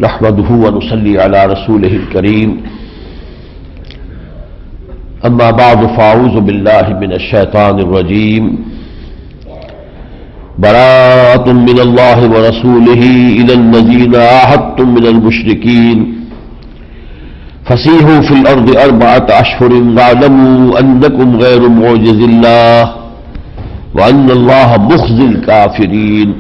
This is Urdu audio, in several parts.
نحمده ونصلي على رسوله الكريم اما بعد فاعوذ بالله من الشيطان الرجيم براءة من الله ورسوله إلى الذين عاهدتم من المشركين فسيحوا في الأرض 4 أشهر واعلموا أنكم غير معجز الله وأن الله مخزي الكافرين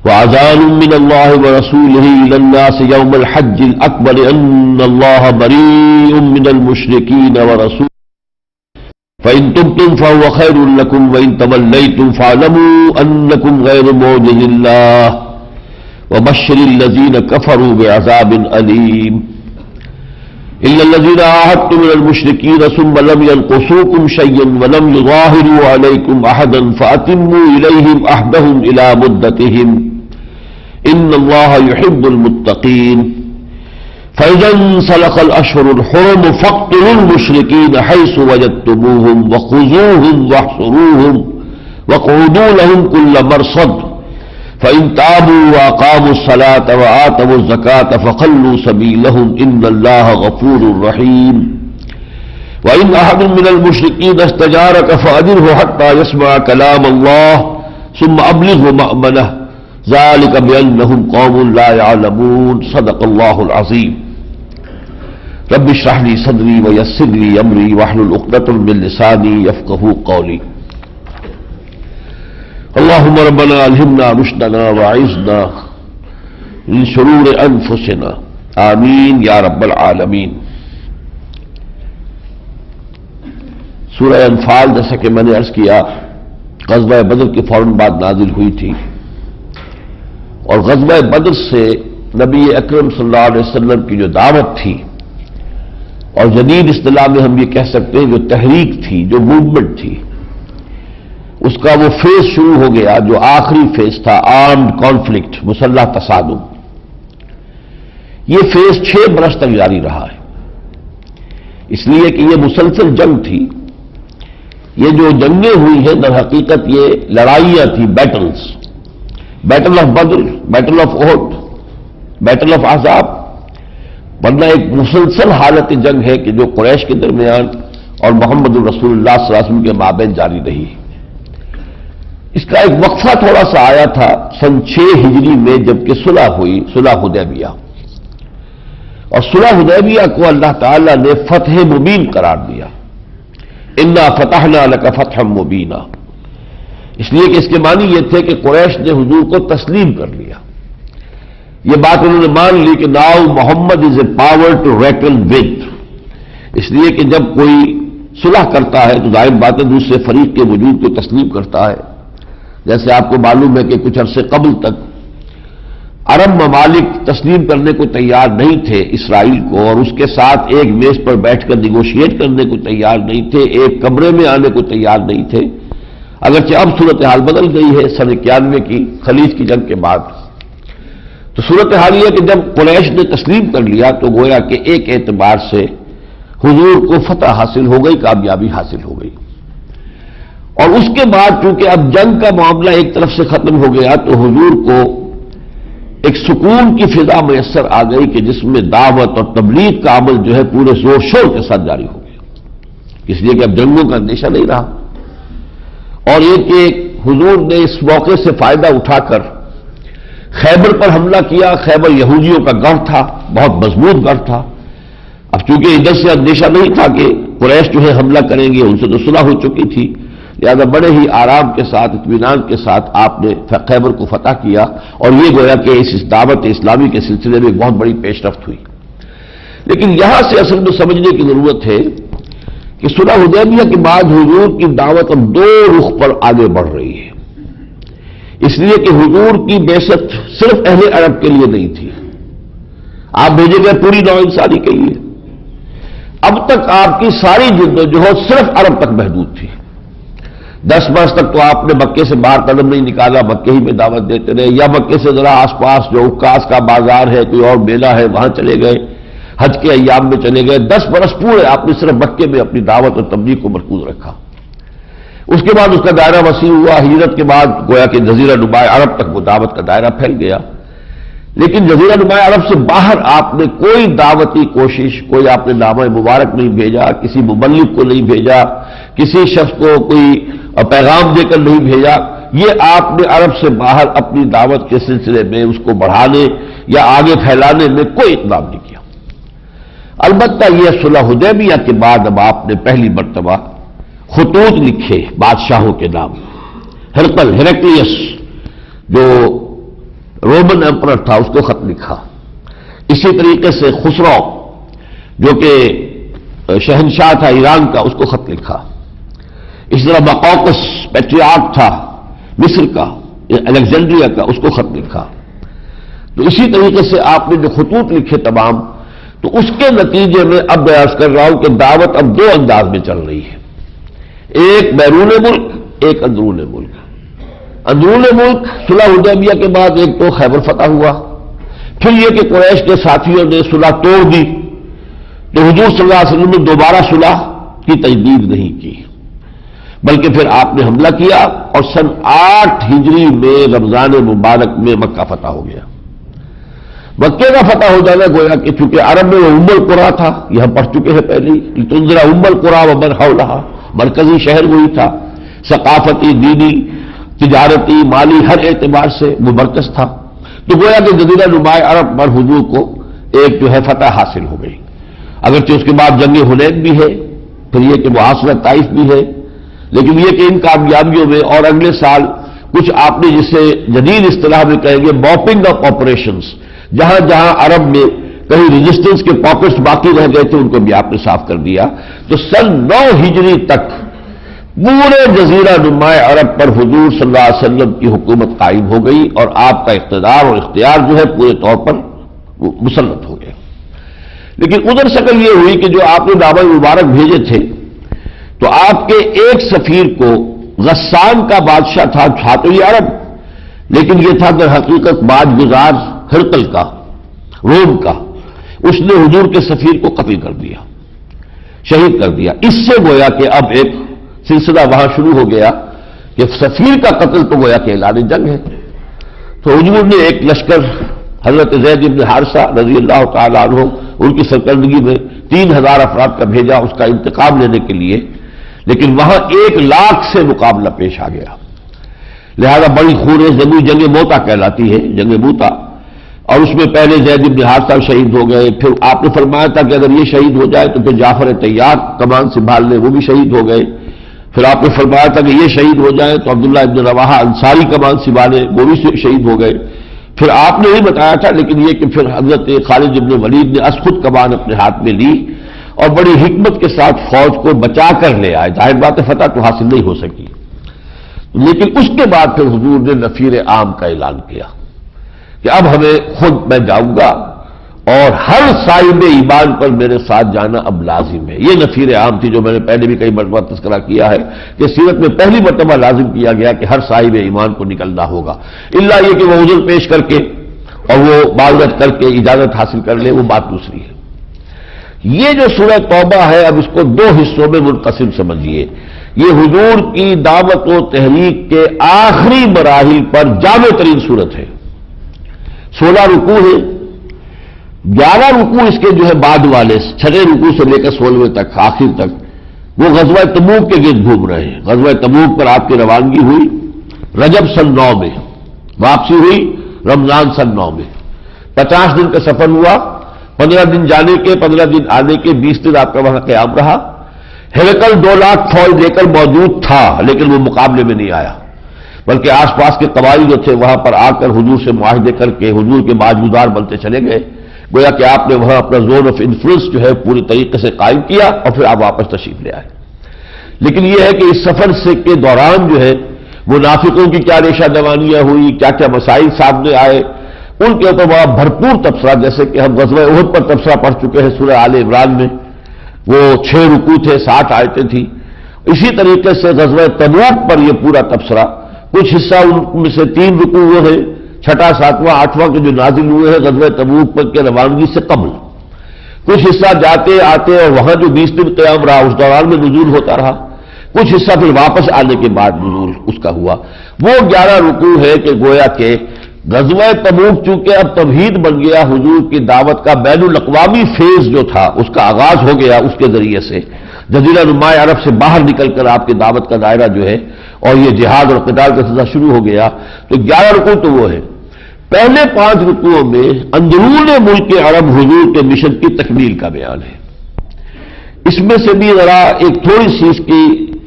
وأذان من الله ورسوله إلى الناس يوم الحج الأكبر أن الله بريء من المشركين ورسوله فإن تبتم فهو خير لكم وإن توليتم فاعلموا أنكم غير معجز الله وبشر الذين كفروا بعذاب أليم إلا الذين عاهدتم من المشركين ثم لم ينقصوكم شيئا ولم يظاهروا عليكم أحدا فأتموا إليهم عهدهم إلى مدتهم إن الله يحب المتقين فإذا انسلخ الأشهر الحرم فاقتلوا المشركين حيث وجدتموهم وخذوهم واحصروهم واقعدوا لهم كل مرصد فإن تابوا وأقاموا الصلاة وآتوا الزكاة فخلوا سبيلهم إن الله غفور رحيم وإن أحد من المشركين استجارك فأجره حتى يسمع كلام الله ثم أبلغه مأمنه ذلك بأنهم قوم لا يعلمون صدق الله العظيم رب اشرح لي صدري ويسر لي أمري واحلل عقدة من لساني يفقهوا قولي اللهم ربنا ألهمنا رشدنا وأعذنا من شرور أنفسنا آمین یا رب العالمین۔ سورہ انفال جیسا کہ میں نے عرض کیا غزوہ بدر کے فوراً بعد نازل ہوئی تھی، اور غزوہ بدر سے نبی اکرم صلی اللہ علیہ وسلم کی جو دعوت تھی، اور جدید اصطلاح میں ہم یہ کہہ سکتے ہیں جو تحریک تھی، جو موومنٹ تھی، اس کا وہ فیز شروع ہو گیا جو آخری فیز تھا، آرمڈ کانفلکٹ، مسلح تصادم۔ یہ فیز 6 برس تک جاری رہا ہے، اس لیے کہ یہ مسلسل جنگ تھی۔ یہ جو جنگیں ہوئی ہیں در حقیقت یہ لڑائیاں تھیں، battles, battle of Badr, battle of Uhud, battle of Ahzab, ورنہ ایک مسلسل حالت جنگ ہے کہ جو قریش کے درمیان اور محمد الرسول اللہ صلی اللہ علیہ وسلم کے مابین جاری رہی۔ اس کا ایک وقفہ تھوڑا سا آیا تھا سن 6 ہجری میں جبکہ صلح ہوئی، صلح حدیبیہ، اور صلح حدیبیہ کو اللہ تعالیٰ نے فتح مبین قرار دیا، انا فتحنا لک فتحا مبینا، اس لیے کہ اس کے معنی یہ تھے کہ قریش نے حضور کو تسلیم کر لیا۔ یہ بات انہوں نے مان لی کہ now Muhammad is a power to reckon with, اس لیے کہ جب کوئی صلح کرتا ہے تو ظاہر بات ہے دوسرے فریق کے وجود کو تسلیم کرتا ہے۔ جیسے آپ کو معلوم ہے کہ کچھ عرصے قبل تک عرب ممالک تسلیم کرنے کو تیار نہیں تھے اسرائیل کو، اور اس کے ساتھ ایک میز پر بیٹھ کر نیگوشیٹ کرنے کو تیار نہیں تھے، ایک کمرے میں آنے کو تیار نہیں تھے، اگرچہ اب صورتحال بدل گئی ہے سن 91 کی خلیج کی جنگ کے بعد۔ تو صورتحال یہ کہ جب قریش نے تسلیم کر لیا تو گویا کہ ایک اعتبار سے حضور کو فتح حاصل ہو گئی، کامیابی حاصل ہو گئی۔ اور اس کے بعد چونکہ اب جنگ کا معاملہ ایک طرف سے ختم ہو گیا تو حضور کو ایک سکون کی فضا میسر آ گئی کہ جس میں دعوت اور تبلیغ کا عمل جو ہے پورے زور شور کے ساتھ جاری ہو گیا، اس لیے کہ اب جنگوں کا اندیشہ نہیں رہا۔ اور یہ کہ حضور نے اس موقع سے فائدہ اٹھا کر خیبر پر حملہ کیا۔ خیبر یہودیوں کا گڑھ تھا، بہت مضبوط گڑھ تھا۔ اب چونکہ ادھر سے اندیشہ نہیں تھا کہ قریش جو ہے حملہ کریں گے، ان سے تو صلح ہو چکی تھی، لہذا بڑے ہی آرام کے ساتھ، اطمینان کے ساتھ آپ نے خیبر کو فتح کیا، اور یہ گویا کہ اس دعوت اسلامی کے سلسلے میں ایک بہت بڑی پیش رفت ہوئی۔ لیکن یہاں سے اصل میں سمجھنے کی ضرورت ہے کہ صلح حدیبیہ کے بعد حضور کی دعوت اب 2 رخ پر آگے بڑھ رہی ہے، اس لیے کہ حضور کی بعثت صرف اہل عرب کے لیے نہیں تھی، آپ بھیجے گئے پوری نوع انسانی کے لیے۔ اب تک آپ کی ساری جدوجہد صرف عرب تک محدود تھی۔ 10 برس تک تو آپ نے مکے سے باہر قدم نہیں نکالا، مکے ہی میں دعوت دیتے رہے، یا مکے سے ذرا آس پاس جو عکاس کا بازار ہے، کوئی اور میلہ ہے، وہاں چلے گئے، حج کے ایام میں چلے گئے۔ 10 برس پورے آپ نے صرف مکے میں اپنی دعوت اور تبلیغ کو مرکوز رکھا۔ اس کے بعد اس کا دائرہ وسیع ہوا، ہجرت کے بعد گویا کہ جزیرہ نما عرب تک وہ دعوت کا دائرہ پھیل گیا۔ لیکن جزیرہ نما عرب سے باہر آپ نے کوئی دعوتی کوشش، کوئی آپ نے نامہ مبارک نہیں بھیجا، کسی مبلغ کو نہیں بھیجا، کسی شخص کو کوئی پیغام دے کر نہیں بھیجا. یہ آپ نے عرب سے باہر اپنی دعوت کے سلسلے میں اس کو بڑھانے یا آگے پھیلانے میں کوئی اقدام نہیں کیا. البتہ یہ صلح حدیبیہ کے بعد اب آپ نے پہلی مرتبہ خطوط لکھے بادشاہوں کے نام. ہیرکلیس جو رومن ایمپرر تھا اس کو خط لکھا. اسی طریقے سے خسرو جو کہ شہنشاہ تھا ایران کا اس کو خط لکھا. اس طرح مقوقس پیٹریارک تھا مصر کا، الیگزینڈریا کا، اس کو خط لکھا. تو اسی طریقے سے آپ نے جو خطوط لکھے تمام، تو اس کے نتیجے میں اب میں عرض کر رہا ہوں کہ دعوت اب دو انداز میں چل رہی ہے، ایک بیرون ملک، ایک اندرون ملک. اندرون ملک صلح حدیبیہ کے بعد ایک تو خیبر فتح ہوا، پھر یہ کہ قریش کے ساتھیوں نے صلح توڑ دی، تو حضور صلی اللہ علیہ وسلم نے دوبارہ صلح کی تجدید نہیں کی، بلکہ پھر آپ نے حملہ کیا اور سن 8 ہجری میں رمضان مبارک میں مکہ فتح ہو گیا. مکے کا فتح ہو جانا گویا کہ چونکہ عرب میں وہ ام القریٰ تھا، یہ ہم پڑھ چکے ہیں پہلے ہی، لتنذر ام القریٰ ومن حولہا، مرکزی شہر وہی تھا، ثقافتی، دینی، تجارتی، مالی، ہر اعتبار سے وہ مرکز تھا. تو گویا کہ جزیرہ نما عرب پر حضور کو ایک جو ہے فتح حاصل ہو گئی. اگرچہ اس کے بعد جنگ حنین بھی ہے، پھر یہ کہ محاصرہ طائف بھی ہے، لیکن یہ کہ ان کامیابیوں میں اور اگلے سال کچھ آپ نے جسے جدید اصطلاح میں کہیں گے موپنگ اپ آپریشنز، جہاں جہاں عرب میں کہیں ریزسٹنس کے پاکٹس باقی رہ گئے تھے ان کو بھی آپ نے صاف کر دیا. تو سن 9 ہجری تک پورے جزیرہ نما عرب پر حضور صلی اللہ علیہ وسلم کی حکومت قائم ہو گئی اور آپ کا اقتدار اور اختیار جو ہے پورے طور پر مسلط ہو گیا. لیکن ادھر شکل یہ ہوئی کہ جو آپ نے نامہ مبارک بھیجے تھے تو آپ کے ایک سفیر کو غسان کا بادشاہ تھا تو یہ عرب، لیکن یہ تھا در حقیقت باج گزار ہرقل کا، روم کا، اس نے حضور کے سفیر کو قتل کر دیا، شہید کر دیا. اس سے گویا کہ اب ایک سلسلہ وہاں شروع ہو گیا کہ سفیر کا قتل تو گویا کہ اعلان جنگ ہے. تو حضور نے ایک لشکر حضرت زید بن حارثہ رضی اللہ تعالیٰ عنہ ان کی سرکردگی میں 3000 افراد کا بھیجا اس کا انتقام لینے کے لیے، لیکن وہاں 1 لاکھ سے مقابلہ پیش آ گیا. لہذا بڑی خونریز جنگ موتا کہلاتی ہے، جنگ موتا. اور اس میں پہلے زید بن حارثہ شہید ہو گئے، پھر آپ نے فرمایا تھا کہ اگر یہ شہید ہو جائے تو پھر جعفر طیار کمان سنبھال لے، وہ بھی شہید ہو گئے. پھر آپ نے فرمایا تھا کہ یہ شہید ہو جائے تو عبداللہ ابن رواحہ انصاری کمان سنبھالے، وہ بھی شہید ہو گئے. پھر آپ نے ہی بتایا تھا، لیکن یہ کہ پھر حضرت خالد ابن ولید نے خود کمان اپنے ہاتھ میں لی اور بڑی حکمت کے ساتھ فوج کو بچا کر لے آئے. ظاہر بات ہے فتح تو حاصل نہیں ہو سکی، لیکن اس کے بعد پھر حضور نے نفیر عام کا اعلان کیا کہ اب ہمیں خود میں جاؤں گا اور ہر صاحب ایمان پر میرے ساتھ جانا اب لازم ہے. یہ نفیر عام تھی جو میں نے پہلے بھی کئی مرتبہ تذکرہ کیا ہے کہ سیرت میں پہلی مرتبہ لازم کیا گیا کہ ہر صاحب ایمان کو نکلنا ہوگا، الا یہ کہ وہ عذر پیش کر کے اور وہ معذرت کر کے اجازت حاصل کر لے، وہ بات دوسری ہے. یہ جو سورہ توبہ ہے اب اس کو 2 حصوں میں منقسم سمجھیے. یہ حضور کی دعوت و تحریک کے آخری مراحل پر جامع ترین صورت ہے. 16 رکوع ہے، 11 رکوع اس کے جو ہے بعد والے 6 رکوع سے لے کر 16ویں تک آخر تک وہ غزوہ تبوک کے گرد گھوم رہے ہیں. غزوہ تبوک پر آپ کی روانگی ہوئی رجب سن 9 میں، واپسی ہوئی رمضان سن 9 میں. 50 دن کا سفر ہوا، 15 دن جانے کے، 15 دن آنے کے، 20 دن آپ کا وہاں قیام رہا. ہرقل 2 لاکھ فوج دے کر موجود تھا لیکن وہ مقابلے میں نہیں آیا، بلکہ آس پاس کے قبائل جو تھے وہاں پر آ کر حضور سے معاہدے کر کے حضور کے باجگزار بنتے چلے گئے. گویا کہ آپ نے وہاں اپنا زون آف انفلوئنس جو ہے پوری طریقے سے قائم کیا اور پھر آپ واپس تشریف لے آئے. لیکن یہ ہے کہ اس سفر سے کے دوران جو ہے منافقوں کی کیا ریشہ دوانیاں ہوئی، کیا کیا مسائل سامنے آئے، ان کے اوپر بڑا بھرپور تبصرہ، جیسے کہ ہم غزوہ احد پر تبصرہ پڑھ چکے ہیں سورہ آل عمران میں، وہ 6 رکوع تھے، 60 آیتیں تھیں. اسی طریقے سے غزوہ تبوک پر یہ پورا تبصرہ، کچھ حصہ ان میں سے 3 رکوع وہ ہے، 6واں 7واں 8واں کے جو نازل ہوئے ہیں غزوہ تبوک پر کے روانگی سے قبل، کچھ حصہ جاتے آتے اور وہاں جو 20 دن قیام رہا اس دوران میں نزول ہوتا رہا، کچھ حصہ پھر واپس آنے کے بعد نزول اس کا ہوا. وہ 11 رکوع ہے کہ گویا کہ غزوہ تبوک چونکہ اب توحید بن گیا، حضور کی دعوت کا بین الاقوامی فیز جو تھا اس کا آغاز ہو گیا، اس کے ذریعے سے جزیرہ نما عرب سے باہر نکل کر آپ کی دعوت کا دائرہ جو ہے اور یہ جہاد اور قتال کا سلسلہ شروع ہو گیا، تو 11 رکوع تو وہ ہے۔ پہلے 5 رکوعوں میں اندرون ملک عرب حضور کے مشن کی تکمیل کا بیان ہے۔ اس میں سے بھی ذرا ایک تھوڑی سی اس کی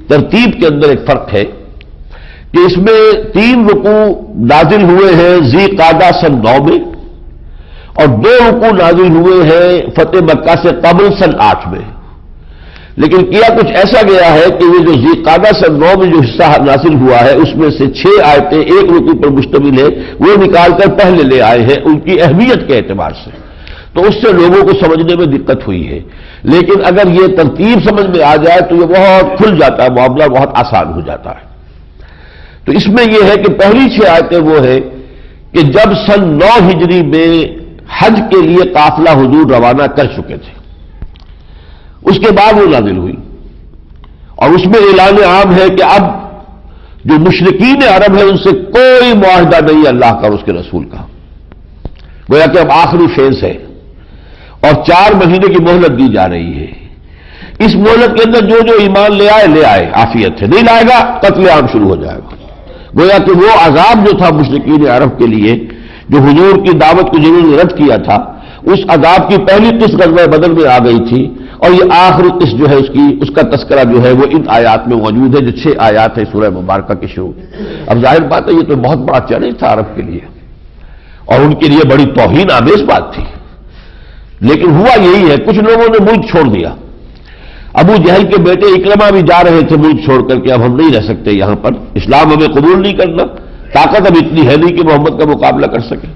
ترتیب کے اندر ایک فرق ہے کہ اس میں 3 رکوع نازل ہوئے ہیں ذی قعدہ سن 9 میں، اور 2 رکوع نازل ہوئے ہیں فتح مکہ سے قبل سن 8 میں۔ لیکن کیا کچھ ایسا گیا ہے کہ یہ جو ذی قعدہ سن 9 میں جو حصہ نازل ہوا ہے اس میں سے 6 آیتیں ایک رکوع پر مشتمل ہے، وہ نکال کر پہلے لے آئے ہیں ان کی اہمیت کے اعتبار سے، تو اس سے لوگوں کو سمجھنے میں دقت ہوئی ہے۔ لیکن اگر یہ ترتیب سمجھ میں آ جائے تو یہ بہت کھل جاتا ہے، معاملہ بہت آسان ہو جاتا ہے۔ تو اس میں یہ ہے کہ پہلی 6 آیتیں وہ ہے کہ جب سن 9 ہجری میں حج کے لیے قافلہ حضور روانہ کر چکے تھے، اس کے بعد وہ نازل ہوئی، اور اس میں اعلان عام ہے کہ اب جو مشرکین عرب ہیں ان سے کوئی معاہدہ نہیں اللہ کا اور اس کے رسول کا، گویا کہ اب آخری فیز ہے، اور 4 مہینے کی مہلت دی جا رہی ہے۔ اس مہلت کے اندر جو ایمان لے آئے عافیت ہے، نہیں لائے گا قتل عام شروع ہو جائے گا۔ گویا کہ وہ عذاب جو تھا مشرکین عرب کے لیے جو حضور کی دعوت کو جنہوں نے رد کیا تھا، اس عذاب کی پہلی قسط غزوہ بدر میں آ گئی تھی، اور یہ آخری قسط جو ہے اس کا تذکرہ جو ہے وہ ان آیات میں موجود ہے جو 6 آیات ہے سورہ مبارکہ کے شروع۔ اب ظاہر بات ہے یہ تو بہت بڑا چیلنج تھا عرب کے لیے، اور ان کے لیے بڑی توہین آمیز بات تھی، لیکن ہوا یہی ہے کچھ لوگوں نے ملک چھوڑ دیا۔ ابو جہل کے بیٹے اکرمہ بھی جا رہے تھے ملک چھوڑ کر کہ اب ہم نہیں رہ سکتے یہاں پر، اسلام ہمیں قبول نہیں کرنا، طاقت اب اتنی ہے نہیں کہ محمد کا مقابلہ کر سکے۔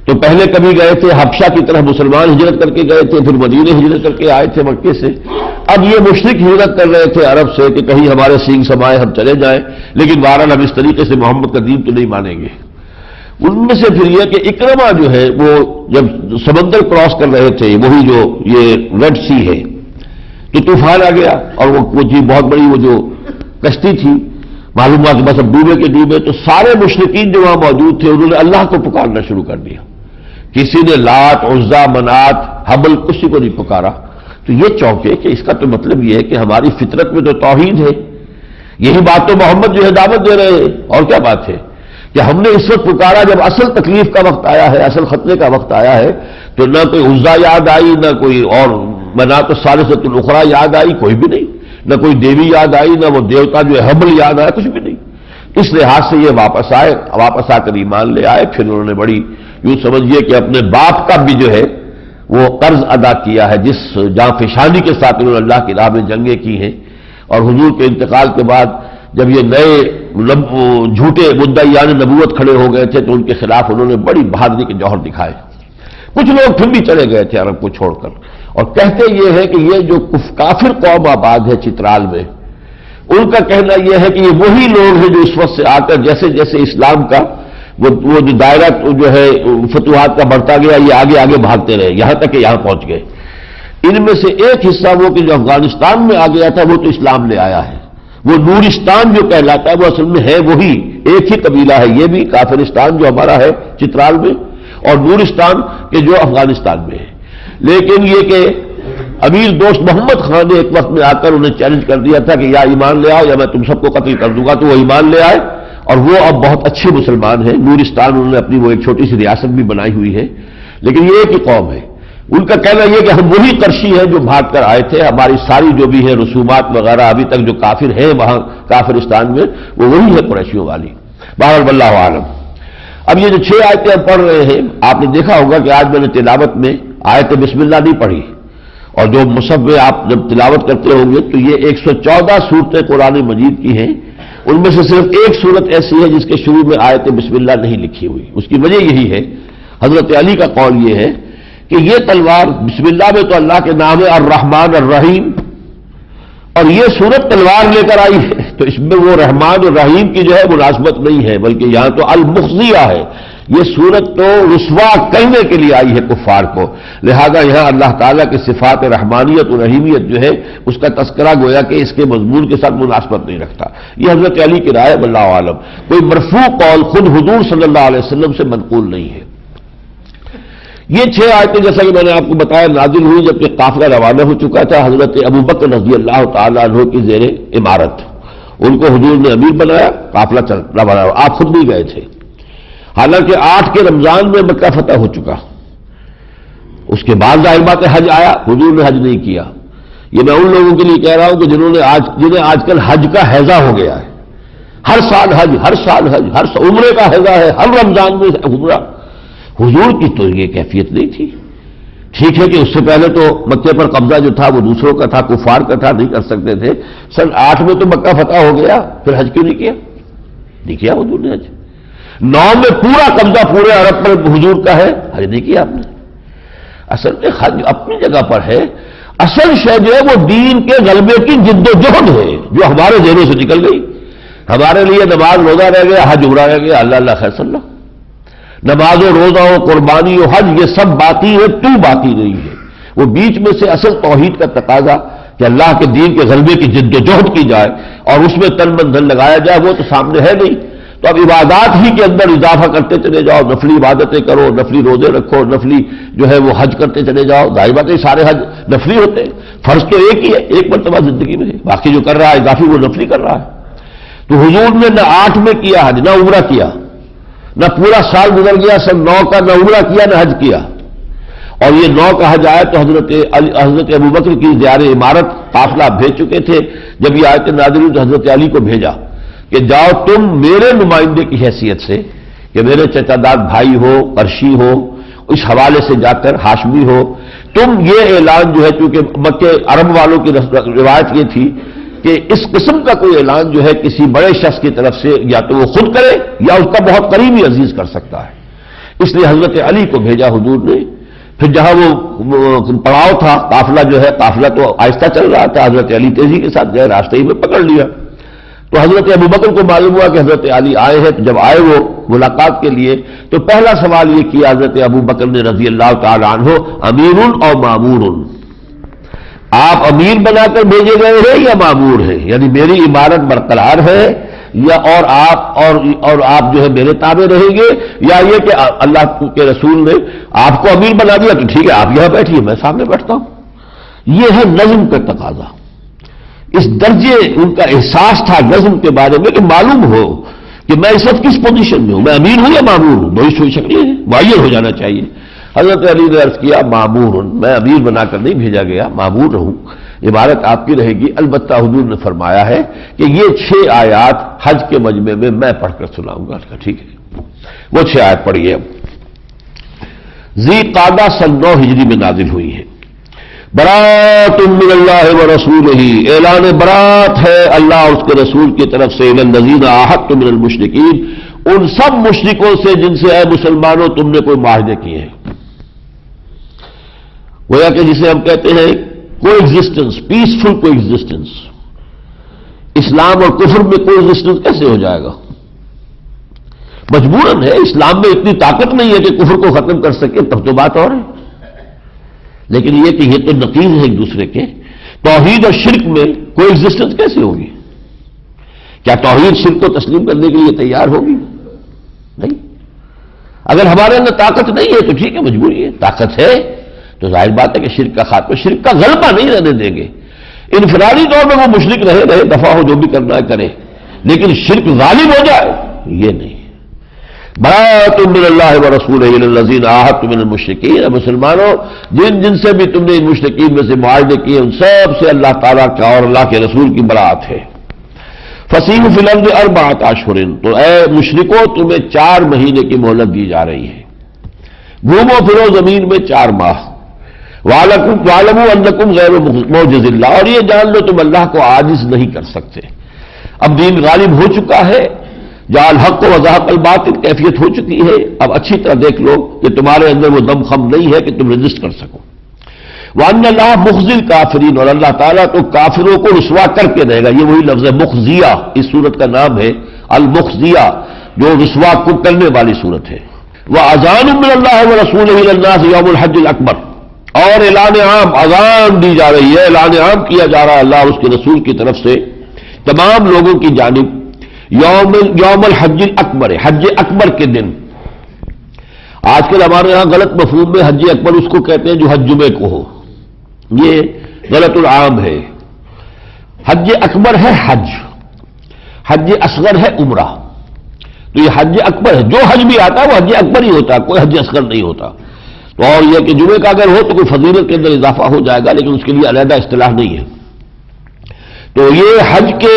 تو پہلے کبھی گئے تھے حبشہ کی طرف مسلمان ہجرت کر کے گئے تھے، پھر مدینے ہجرت کر کے آئے تھے مکے سے، اب یہ مشرک ہجرت کر رہے تھے عرب سے کہ کہیں ہمارے سینگ سمائے ہم چلے جائیں، لیکن بہرحال ہم اس طریقے سے محمد کا دین تو نہیں مانیں گے۔ ان میں سے پھر یہ کہ اکرمہ جو ہے وہ جب سمندر کراس کر رہے تھے، وہی جو یہ ریڈ سی ہے، تو طوفان آ گیا، اور وہ چیز بہت بڑی وہ جو کشتی تھی معلوم ہوا کہ بس اب ڈوبے کے ڈوبے، تو سارے مشرکین جو وہاں موجود تھے انہوں نے اللہ کو پکارنا شروع کر دیا، کسی نے لات عزا منات حبل کسی کو نہیں پکارا۔ تو یہ چونکے کہ اس کا تو مطلب یہ ہے کہ ہماری فطرت میں تو توحید ہے، یہی بات تو محمد جو ہے دعوت دے رہے ہیں، اور کیا بات ہے کہ ہم نے اس وقت پکارا جب اصل تکلیف کا وقت آیا ہے، اصل خطرے کا وقت آیا ہے، تو نہ کوئی عزا یاد آئی، نہ کوئی اور منات الثالثۃ الاخری یاد آئی، کوئی بھی نہیں، نہ کوئی دیوی یاد آئی، نہ وہ دیوتا جو ہے حبل یاد آیا، کچھ بھی نہیں۔ اس لحاظ سے یہ واپس آ کر ایمان لے آئے۔ پھر انہوں نے بڑی یوں سمجھیے کہ اپنے باپ کا بھی جو ہے وہ قرض ادا کیا ہے، جس جاں فشانی کے ساتھ انہوں نے اللہ کی راہ میں جنگیں کی ہیں، اور حضور کے انتقال کے بعد جب یہ نئے جھوٹے مدعیان نبوت کھڑے ہو گئے تھے تو ان کے خلاف انہوں نے بڑی بہادری کے جوہر دکھائے۔ کچھ لوگ پھر بھی چلے گئے تھے عرب کو چھوڑ کر، اور کہتے یہ ہے کہ یہ جو کافر قوم آباد ہے چترال میں، ان کا کہنا یہ ہے کہ یہ وہی لوگ ہیں جو اس وقت سے آ کر جیسے جیسے اسلام کا وہ جو دائرہ جو ہے فتوحات کا بڑھتا گیا، یہ آگے آگے بھاگتے رہے یہاں تک کہ یہاں پہنچ گئے۔ ان میں سے ایک حصہ وہ کہ جو افغانستان میں آ گیا تھا وہ تو اسلام لے آیا ہے، وہ نورستان جو کہلاتا ہے وہ اصل میں ہے وہی ایک ہی قبیلہ ہے، یہ بھی کافرستان جو ہمارا ہے چترال میں، اور نورستان کے جو افغانستان میں ہے۔ لیکن یہ کہ امیر دوست محمد خان نے ایک وقت میں آ کر انہیں چیلنج کر دیا تھا کہ یا ایمان لے آؤ یا میں تم سب کو قتل کر دوں گا، تو وہ ایمان لے آئے، اور وہ اب بہت اچھے مسلمان ہیں۔ نورستان انہوں نے اپنی وہ ایک چھوٹی سی ریاست بھی بنائی ہوئی ہے، لیکن یہ ایک ہی قوم ہے۔ ان کا کہنا یہ کہ ہم وہی قرشی ہیں جو بھاگ کر آئے تھے، ہماری ساری جو بھی ہے رسومات وغیرہ ابھی تک جو کافر ہیں وہاں کافرستان میں وہ وہی ہے قریشیوں والی۔ بہرحال واللہ عالم۔ اب یہ جو 6 آیتیں ہم پڑھ رہے ہیں، آپ نے دیکھا ہوگا کہ آج میں نے تلاوت میں آیت بسم اللہ نہیں پڑھی، اور جو مصحف میں آپ جب تلاوت کرتے ہوں گے تو یہ 114 صورتیں قرآن مجید کی ہیں، ان میں سے صرف ایک صورت ایسی ہے جس کے شروع میں آیت بسم اللہ نہیں لکھی ہوئی۔ اس کی وجہ یہی ہے، حضرت علی کا قول یہ ہے کہ یہ تلوار بسم اللہ میں تو اللہ کے نام ہے الرحمن الرحیم، اور یہ صورت تلوار لے کر آئی ہے، تو اس میں وہ رحمان اور رحیم کی جو ہے مناسبت نہیں ہے، بلکہ یہاں تو المخزیہ ہے یہ صورت تو رسوا کرنے کے لیے آئی ہے کفار کو، لہذا یہاں اللہ تعالیٰ کی صفات رحمانیت و رحیمیت جو ہے اس کا تذکرہ گویا کہ اس کے مضمون کے ساتھ مناسبت نہیں رکھتا۔ یہ حضرت علی کی رائے واللہ عالم، کوئی مرفوع قول خود حضور صلی اللہ علیہ وسلم سے منقول نہیں ہے۔ یہ 6 آیتیں جیسا کہ میں نے آپ کو بتایا نازل ہوئی جبکہ قافلہ روانہ ہو چکا تھا حضرت ابوبکر رضی اللہ تعالیٰ عنہ کی زیر امارت، ان کو حضور نے امیر بنایا، قافلہ روانہ ہوا، آپ خود بھی گئے تھے، حالانکہ 8 کے رمضان میں مکہ فتح ہو چکا، اس کے بعد ظاہر بات ہے حج آیا، حضور نے حج نہیں کیا۔ یہ میں ان لوگوں کے لیے کہہ رہا ہوں کہ جنہیں آج کل حج کا ہیضہ ہو گیا ہے، ہر سال حج، ہر سال حج، ہر عمرے کا ہیضہ ہے، ہر رمضان میں عمرہ۔ حضور کی تو یہ کیفیت نہیں تھی۔ ٹھیک ہے کہ اس سے پہلے تو مکے پر قبضہ جو تھا وہ دوسروں کا تھا، کفار کا تھا، نہیں کر سکتے تھے۔ سن 8 میں تو مکہ فتح ہو گیا، پھر حج کیوں نہیں کیا؟ نہیں کیا حضور نے حج۔ 9 میں پورا قبضہ پورے عرب پر حضور کا ہے، حج نہیں کیا آپ نے۔ اصل میں حج اپنی جگہ پر ہے، اصل شے جو ہے وہ دین کے غلبے کی جد و جہد ہے جو ہمارے ذہنوں سے نکل گئی۔ ہمارے لیے نماز روزہ رہ گیا، حج عمرہ رہ گیا، اللہ اللہ خیر صلی اللہ۔ نماز و روزہ و قربانی و حج یہ سب باقی ہے، تو باقی نہیں ہے۔ وہ بیچ میں سے اصل توحید کا تقاضا کہ اللہ کے دین کے غلبے کی جد و جہد کی جائے اور اس میں تن من دھن لگایا جائے، وہ تو سامنے ہے نہیں۔ تو اب عبادات ہی کے اندر اضافہ کرتے چلے جاؤ، نفلی عبادتیں کرو، نفلی روزے رکھو، نفلی جو ہے وہ حج کرتے چلے جاؤ، ظاہر بات ہے سارے حج نفلی ہوتے ہیں، فرض تو ایک ہی ہے، ایک مرتبہ زندگی میں ہے، باقی جو کر رہا ہے اضافی وہ نفلی کر رہا ہے۔ تو حضور نے نہ 8 میں کیا حج، نہ عمرہ کیا، نہ پورا سال گزر گیا سن 9 کا، نہ عمرہ کیا نہ حج کیا۔ اور یہ 9 کا حج آیا تو حضرت ابوبکر کی زیار عمارت قافلہ بھیج چکے تھے، جب یہ آیت نازل ہوئی تو حضرت علی کو بھیجا کہ جاؤ تم میرے نمائندے کی حیثیت سے، کہ میرے چچا داد بھائی ہو، قرشی ہو، اس حوالے سے جا کر ہاشمی ہو، تم یہ اعلان جو ہے، چونکہ مکے عرب والوں کی روایت یہ تھی کہ اس قسم کا کوئی اعلان جو ہے کسی بڑے شخص کی طرف سے یا تو وہ خود کرے یا اس کا بہت قریبی عزیز کر سکتا ہے، اس لیے حضرت علی کو بھیجا حضور نے۔ پھر جہاں وہ پڑاؤ تھا، قافلہ جو ہے، قافلہ تو آہستہ چل رہا تھا، حضرت علی تیزی کے ساتھ گئے، راستے ہی میں پکڑ لیا۔ تو حضرت ابوبکر کو معلوم ہوا کہ حضرت علی آئے ہیں، تو جب آئے وہ ملاقات کے لیے تو پہلا سوال یہ کیا حضرت ابوبکر نے رضی اللہ تعالی عنہ، امیر اور معمور، آپ امیر بنا کر بھیجے گئے ہیں یا معمور ہیں؟ یعنی میری عمارت برقرار ہے یا اور آپ جو ہے میرے تابع رہیں گے، یا یہ کہ اللہ کے رسول نے آپ کو امیر بنا دیا تو ٹھیک ہے آپ یہاں بیٹھیے میں سامنے بیٹھتا ہوں۔ یہ ہے نظم کا تقاضا۔ اس درجے ان کا احساس تھا نظم کے بارے میں کہ معلوم ہو کہ میں اس وقت کس پوزیشن میں ہوں، میں امیر ہوں یا معمور ہوں، دو ہی سوچ سکتی ہے، معین ہو جانا چاہیے۔ حضرت علی نے عرض کیا معمور، میں امیر بنا کر نہیں بھیجا گیا، معمور رہوں، عبارت آپ کی رہے گی۔ البتہ حضور نے فرمایا ہے کہ یہ 6 آیات حج کے مجمع میں پڑھ کر سناؤں گا، ٹھیک ہے؟ وہ 6 آیات پڑھیے۔ ذی قعدہ سن 9 ہجری میں نازل ہوئی ہے۔ برات من اللہ ورسولہ، اعلان برات ہے اللہ اور اس کے رسول کی طرف سے، الی الذین عاہدتم من المشرکین، ان سب مشرکوں سے جن سے اے مسلمانوں تم نے کوئی معاہدے کیے ہیں۔ گویا کہ جسے ہم کہتے ہیں کو ایگزسٹنس، پیسفل کو ایگزسٹنس۔ اسلام اور کفر میں کو ایگزسٹنس کیسے ہو جائے گا؟ مجبوراً ہے، اسلام میں اتنی طاقت نہیں ہے کہ کفر کو ختم کر سکے، تب تو بات اور ہے، لیکن یہ کہ یہ تو نقیض ہے ایک دوسرے کے۔ توحید اور شرک میں کوئی ایگزسٹنس کیسے ہوگی؟ کیا توحید شرک کو تسلیم کرنے کے لیے تیار ہوگی؟ نہیں۔ اگر ہمارے اندر طاقت نہیں ہے تو ٹھیک ہے، مجبوری ہے۔ طاقت ہے تو ظاہر بات ہے کہ شرک کا خاتمہ، شرک کا غلبہ نہیں رہنے دیں گے۔ انفرادی طور پر وہ مشرک رہے دفاع ہو، جو بھی کرنا ہے کرے، لیکن شرک غالب ہو جائے یہ نہیں۔ برات من اللہ ورسولہ الی الذین عاہدتم من المشرکین، مسلمانوں جن سے بھی تم نے ان مشرکین میں سے معاہدے کیے ان سب سے اللہ تعالیٰ کا اور اللہ کے رسول کی برات ہے۔ فسیحوا فی الارض 4 اشہر، تو اے مشرکوں تمہیں 4 مہینے کی مہلت دی جا رہی ہے، گھومو پھرو زمین میں 4 ماہ۔ وَاعْلَمُوا أَنَّكُمْ غَيْرُ مُعْجِزِ اللَّهِ، اور یہ جان لو تم اللہ کو عاجز نہیں کر سکتے۔ اب دین غالب ہو چکا ہے، جاء الحق وزهق الباطل کیفیت ہو چکی ہے، اب اچھی طرح دیکھ لو کہ تمہارے اندر وہ دم خم نہیں ہے کہ تم رجسٹ کر سکو۔ وَأَنَّ اللَّهَ مُخْزِي الْكَافِرِينَ، اور اللہ تعالیٰ تو کافروں کو رسوا کر کے رہے گا۔ یہ وہی لفظ ہے مخزیہ، اس صورت کا نام ہے المخزیہ، جو رسوا کرنے والی صورت ہے۔ وَأَذَانٌ مِّنَ اللَّهِ وَرَسُولِهِ إِلَى النَّاسِ يَوْمُ الْحَجِّ الْأَكْبَرِ، اور اعلان عام، اذان دی جا رہی ہے، اعلان عام کیا جا رہا ہے اللہ اور اس کے رسول کی طرف سے تمام لوگوں کی جانب، یوم الحج الاکبر، حج اکبر کے دن۔ آج کل ہمارے یہاں غلط مفہوم میں حج اکبر اس کو کہتے ہیں جو حج جمعے کو ہو، یہ غلط العام ہے۔ حج اکبر ہے حج، حج اصغر ہے عمرہ، تو یہ حج اکبر ہے، جو حج بھی آتا ہے وہ حج اکبر ہی ہوتا ہے، کوئی حج اصغر نہیں ہوتا۔ تو اور یہ کہ جمعے کا اگر ہو تو کوئی فضیلت کے اندر اضافہ ہو جائے گا، لیکن اس کے لیے علیحدہ اصطلاح نہیں ہے۔ تو یہ حج کے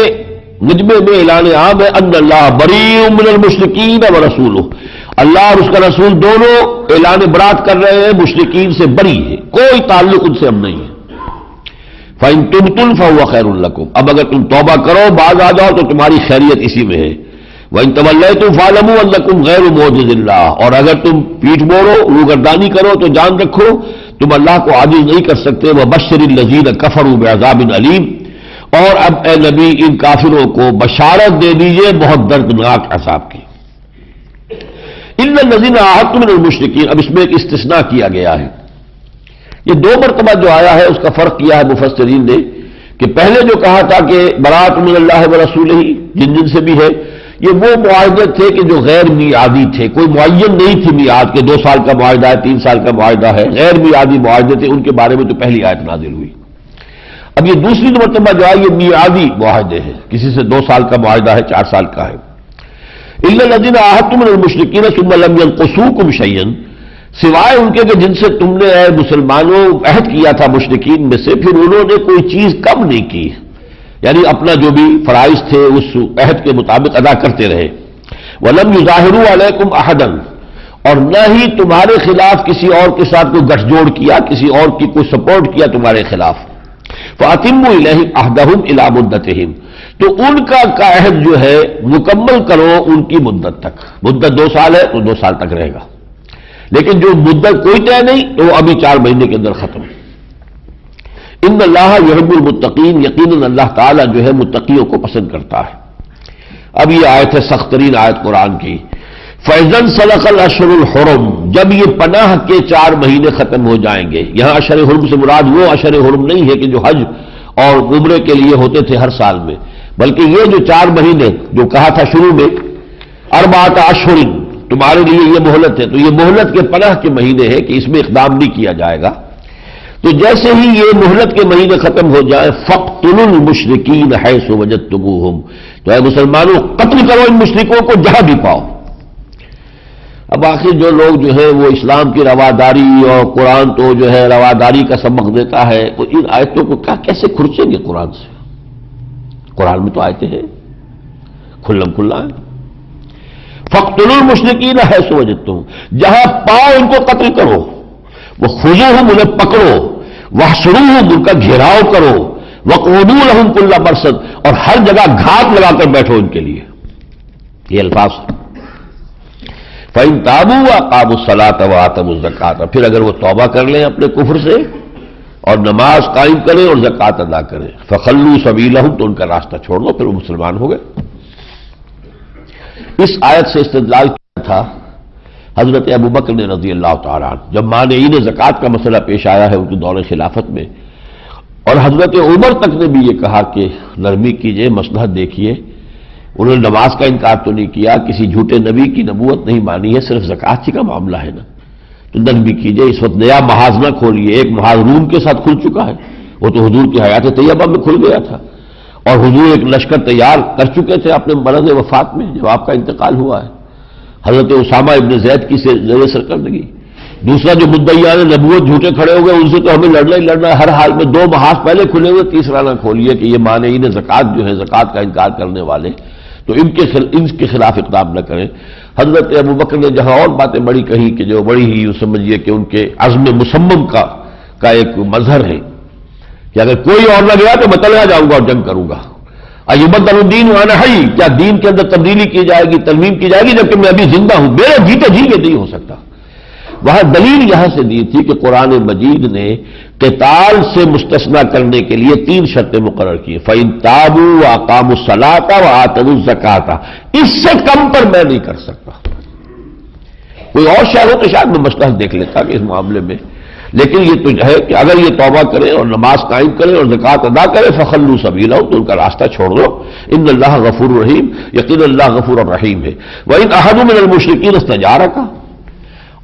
مجمع میں اعلان عام ہے، ان اللہ بریء من المشرکین ورسولہ، اللہ اور اس کا رسول دونوں اعلان برات کر رہے ہیں، مشرکین سے بری ہے، کوئی تعلق ان سے اب نہیں ہے۔ فَإِن تُبْتُمْ فَهُوَ خَيْرٌ لَكُمْ، اب اگر تم توبہ کرو، باز آ جاؤ تو تمہاری خیریت اسی میں ہے۔ وَإِن تَوَلَّيْتُمْ فَاعْلَمُوا أَنَّكُمْ غَيْرُ مُعْجِزِ اللَّهِ، اور اگر تم پیٹھ موڑو، روگردانی کرو تو جان رکھو تم اللہ کو عاجز نہیں کر سکتے۔ وَبَشِّرِ الَّذِينَ كَفَرُوا بِعَذَابٍ أَلِيمٍ، اور اب اے نبی ان کافروں کو بشارت دے دیجئے بہت دردناک عذاب کی۔ إِلَّا الَّذِينَ عَاهَدتُّم مِّنَ الْمُشْرِكِينَ، اب اس میں ایک استثناء کیا گیا ہے، یہ دو مرتبہ جو آیا ہے اس کا فرق کیا ہے مفسرین نے، کہ پہلے جو کہا تھا کہ برات من اللہ ورسولہ جن جن سے بھی ہے، یہ وہ معاہدے تھے کہ جو غیر میعادی تھے، کوئی معین نہیں تھی میعاد کے 2 سال کا معاہدہ ہے، 3 سال کا معاہدہ ہے، غیر میعادی معاہدے تھے، ان کے بارے میں تو پہلی آیت نازل ہوئی۔ اب یہ دوسری مرتبہ جو ہے یہ میعادی معاہدے ہیں، کسی سے 2 سال کا معاہدہ ہے، 4 سال کا ہے۔ إِلَّا الَّذِينَ عَاهَدتُّم مِّنَ الْمُشْرِكِينَ ثُمَّ لَمْ يَنقُصُوكُمْ شَيْئًا، سوائے ان کے کہ جن سے تم نے اے مسلمانوں عہد کیا تھا مشرکین میں سے، پھر انہوں نے کوئی چیز کم نہیں کی، یعنی اپنا جو بھی فرائض تھے اس عہد کے مطابق ادا کرتے رہے۔ وَلَمْ يُظَاهِرُوا عَلَيْكُمْ أَحَدًا، اور نہ ہی تمہارے خلاف کسی اور کے ساتھ کوئی گٹھ جوڑ کیا، کسی اور کی کوئی سپورٹ کیا تمہارے خلاف۔ فَأَتِمُّوا إِلَيْهِمْ عَهْدَهُمْ إِلَىٰ مُدَّتِهِمْ، تو ان کا عہد جو ہے مکمل کرو ان کی مدت تک، مدت 2 سال ہے تو 2 سال تک رہے گا، لیکن جو مدت کوئی طے نہیں تو وہ ابھی 4 مہینے کے اندر ختم۔ ان اللہ یحب المتقین، یقیناً اللہ تعالیٰ جو ہے متقیوں کو پسند کرتا ہے۔ اب یہ آیت ہے سخت ترین آیت قرآن کی۔ فَإِذَا انسَلَخَ الْأَشْهُرُ الْحُرُمُ، جب یہ پناہ کے 4 مہینے ختم ہو جائیں گے، یہاں اشہر حرم سے مراد وہ اشہر حرم نہیں ہے کہ جو حج اور عمرے کے لیے ہوتے تھے ہر سال میں، بلکہ یہ جو 4 مہینے جو کہا تھا شروع میں، 4 اشہر تمہارے لیے یہ مہلت ہے، تو یہ مہلت کے پناہ کے مہینے ہیں کہ اس میں اقدام نہیں کیا جائے گا۔ تو جیسے ہی یہ مہلت کے مہینے ختم ہو جائیں، فَاقْتُلُوا الْمُشْرِكِينَ حَيْثُ وَجَدتُّمُوهُمْ، تو اے مسلمانوں قتل کرو ان مشرکوں کو جہاں بھی پاؤ۔ اب آخر جو لوگ جو ہے وہ اسلام کی رواداری اور قرآن تو جو ہے رواداری کا سبق دیتا ہے، وہ ان آیتوں کو کیسے کھرچیں گے قرآن سے؟ قرآن میں تو آیتیں ہیں کھلم کھلا ہے۔ فَاقْتُلُوا الْمُشْرِكِينَ حَيْثُ وَجَدتُّمُوهُمْ، جہاں پاؤ ان کو قتل کرو، وَخُذُوهُمْ، انہیں پکڑو، وَاحْصُرُوهُمْ، ان کا گھیراؤ کرو، وَاقْعُدُوا لَهُمْ كُلَّ مَرْصَدٍ، اور ہر جگہ گھات لگا کر بیٹھو ان کے لیے۔ یہ الفاظ فَإِن تَابُوا وَأَقَامُوا الصَّلَاةَ وَآتَوُا الزَّكَاةَ، پھر اگر وہ توبہ کر لیں اپنے کفر سے اور نماز قائم کریں اور زکوٰۃ ادا کریں، فَخَلُّوا سَبِيلَهُمْ، تو ان کا راستہ چھوڑ دو، پھر وہ مسلمان ہو گئے۔ اس آیت سے استدلال کیا تھا حضرت ابوبکر نے رضی اللہ تعالیٰ عنہ، جب مانعین زکوٰۃ کا مسئلہ پیش آیا ہے ان کے دور خلافت میں، اور حضرت عمر تک نے بھی یہ کہا کہ نرمی کیجئے، مصلحت دیکھیے، انہوں نے نماز کا انکار تو نہیں کیا، کسی جھوٹے نبی کی نبوت نہیں مانی ہے، صرف زکوٰۃ ہی کا معاملہ ہے نا، تو نرمی کیجئے، اس وقت نیا محاذ نہ کھولیے، ایک محاذ روم کے ساتھ کھل چکا ہے، وہ تو حضور کی حیات طیبہ میں کھل گیا تھا، اور حضور ایک لشکر تیار کر چکے تھے اپنے مرض وفات میں جب آپ کا انتقال ہوا ہے، حضرت اسامہ ابن زید کی زیر سرکردگی۔ دوسرا جو مدعیان نبوت جھوٹے کھڑے ہو گئے، ان سے تو ہمیں لڑنا ہی لڑنا ہے، ہر حال میں 2 محاذ پہلے کھلے ہوئے، تیسرا نہ کھولیے کہ یہ مانعین زکوٰۃ جو ہے، زکوٰۃ کا انکار کرنے والے، تو ان کے خلاف اقدام نہ کریں۔ حضرت ابوبکر نے جہاں اور باتیں بڑی کہی کہ جو بڑی ہی سمجھیے کہ ان کے عزم مصمم کا ایک مظہر ہے کہ اگر کوئی اور نہ گیا تو میں چلا جاؤں گا اور جنگ کروں گا۔ ایبدل الدین وانا حی، کیا دین کے اندر تبدیلی کی جائے گی، ترمیم کی جائے گی جبکہ میں ابھی زندہ ہوں؟ میرے جیتے جی کے نہیں ہو سکتا۔ وہاں دلیل یہاں سے دی تھی کہ قرآن مجید نے قتال سے مستثنیٰ کرنے کے لیے 3 شرطیں مقرر کی، فَإِن تَابُوا وَأَقَامُوا الصَّلَاةَ وَآتَوُا الزَّكَاةَ، اس سے کم پر میں نہیں کر سکتا۔ کوئی اور شہر ہو تو شاید میں مسئلہ دیکھ لیتا کہ اس معاملے میں، لیکن یہ تو ہے کہ اگر یہ توبہ کریں اور نماز قائم کریں اور زکوٰۃ ادا کریں فخلوا سبیلہ، تو ان کا راستہ چھوڑ دو، ان اللہ غفور رحیم، یقین اللہ غفور الرحیم ہے۔ وَإِنْ أَحَدٌ مِّنَ الْمُشْرِكِينَ اسْتَجَارَكَ،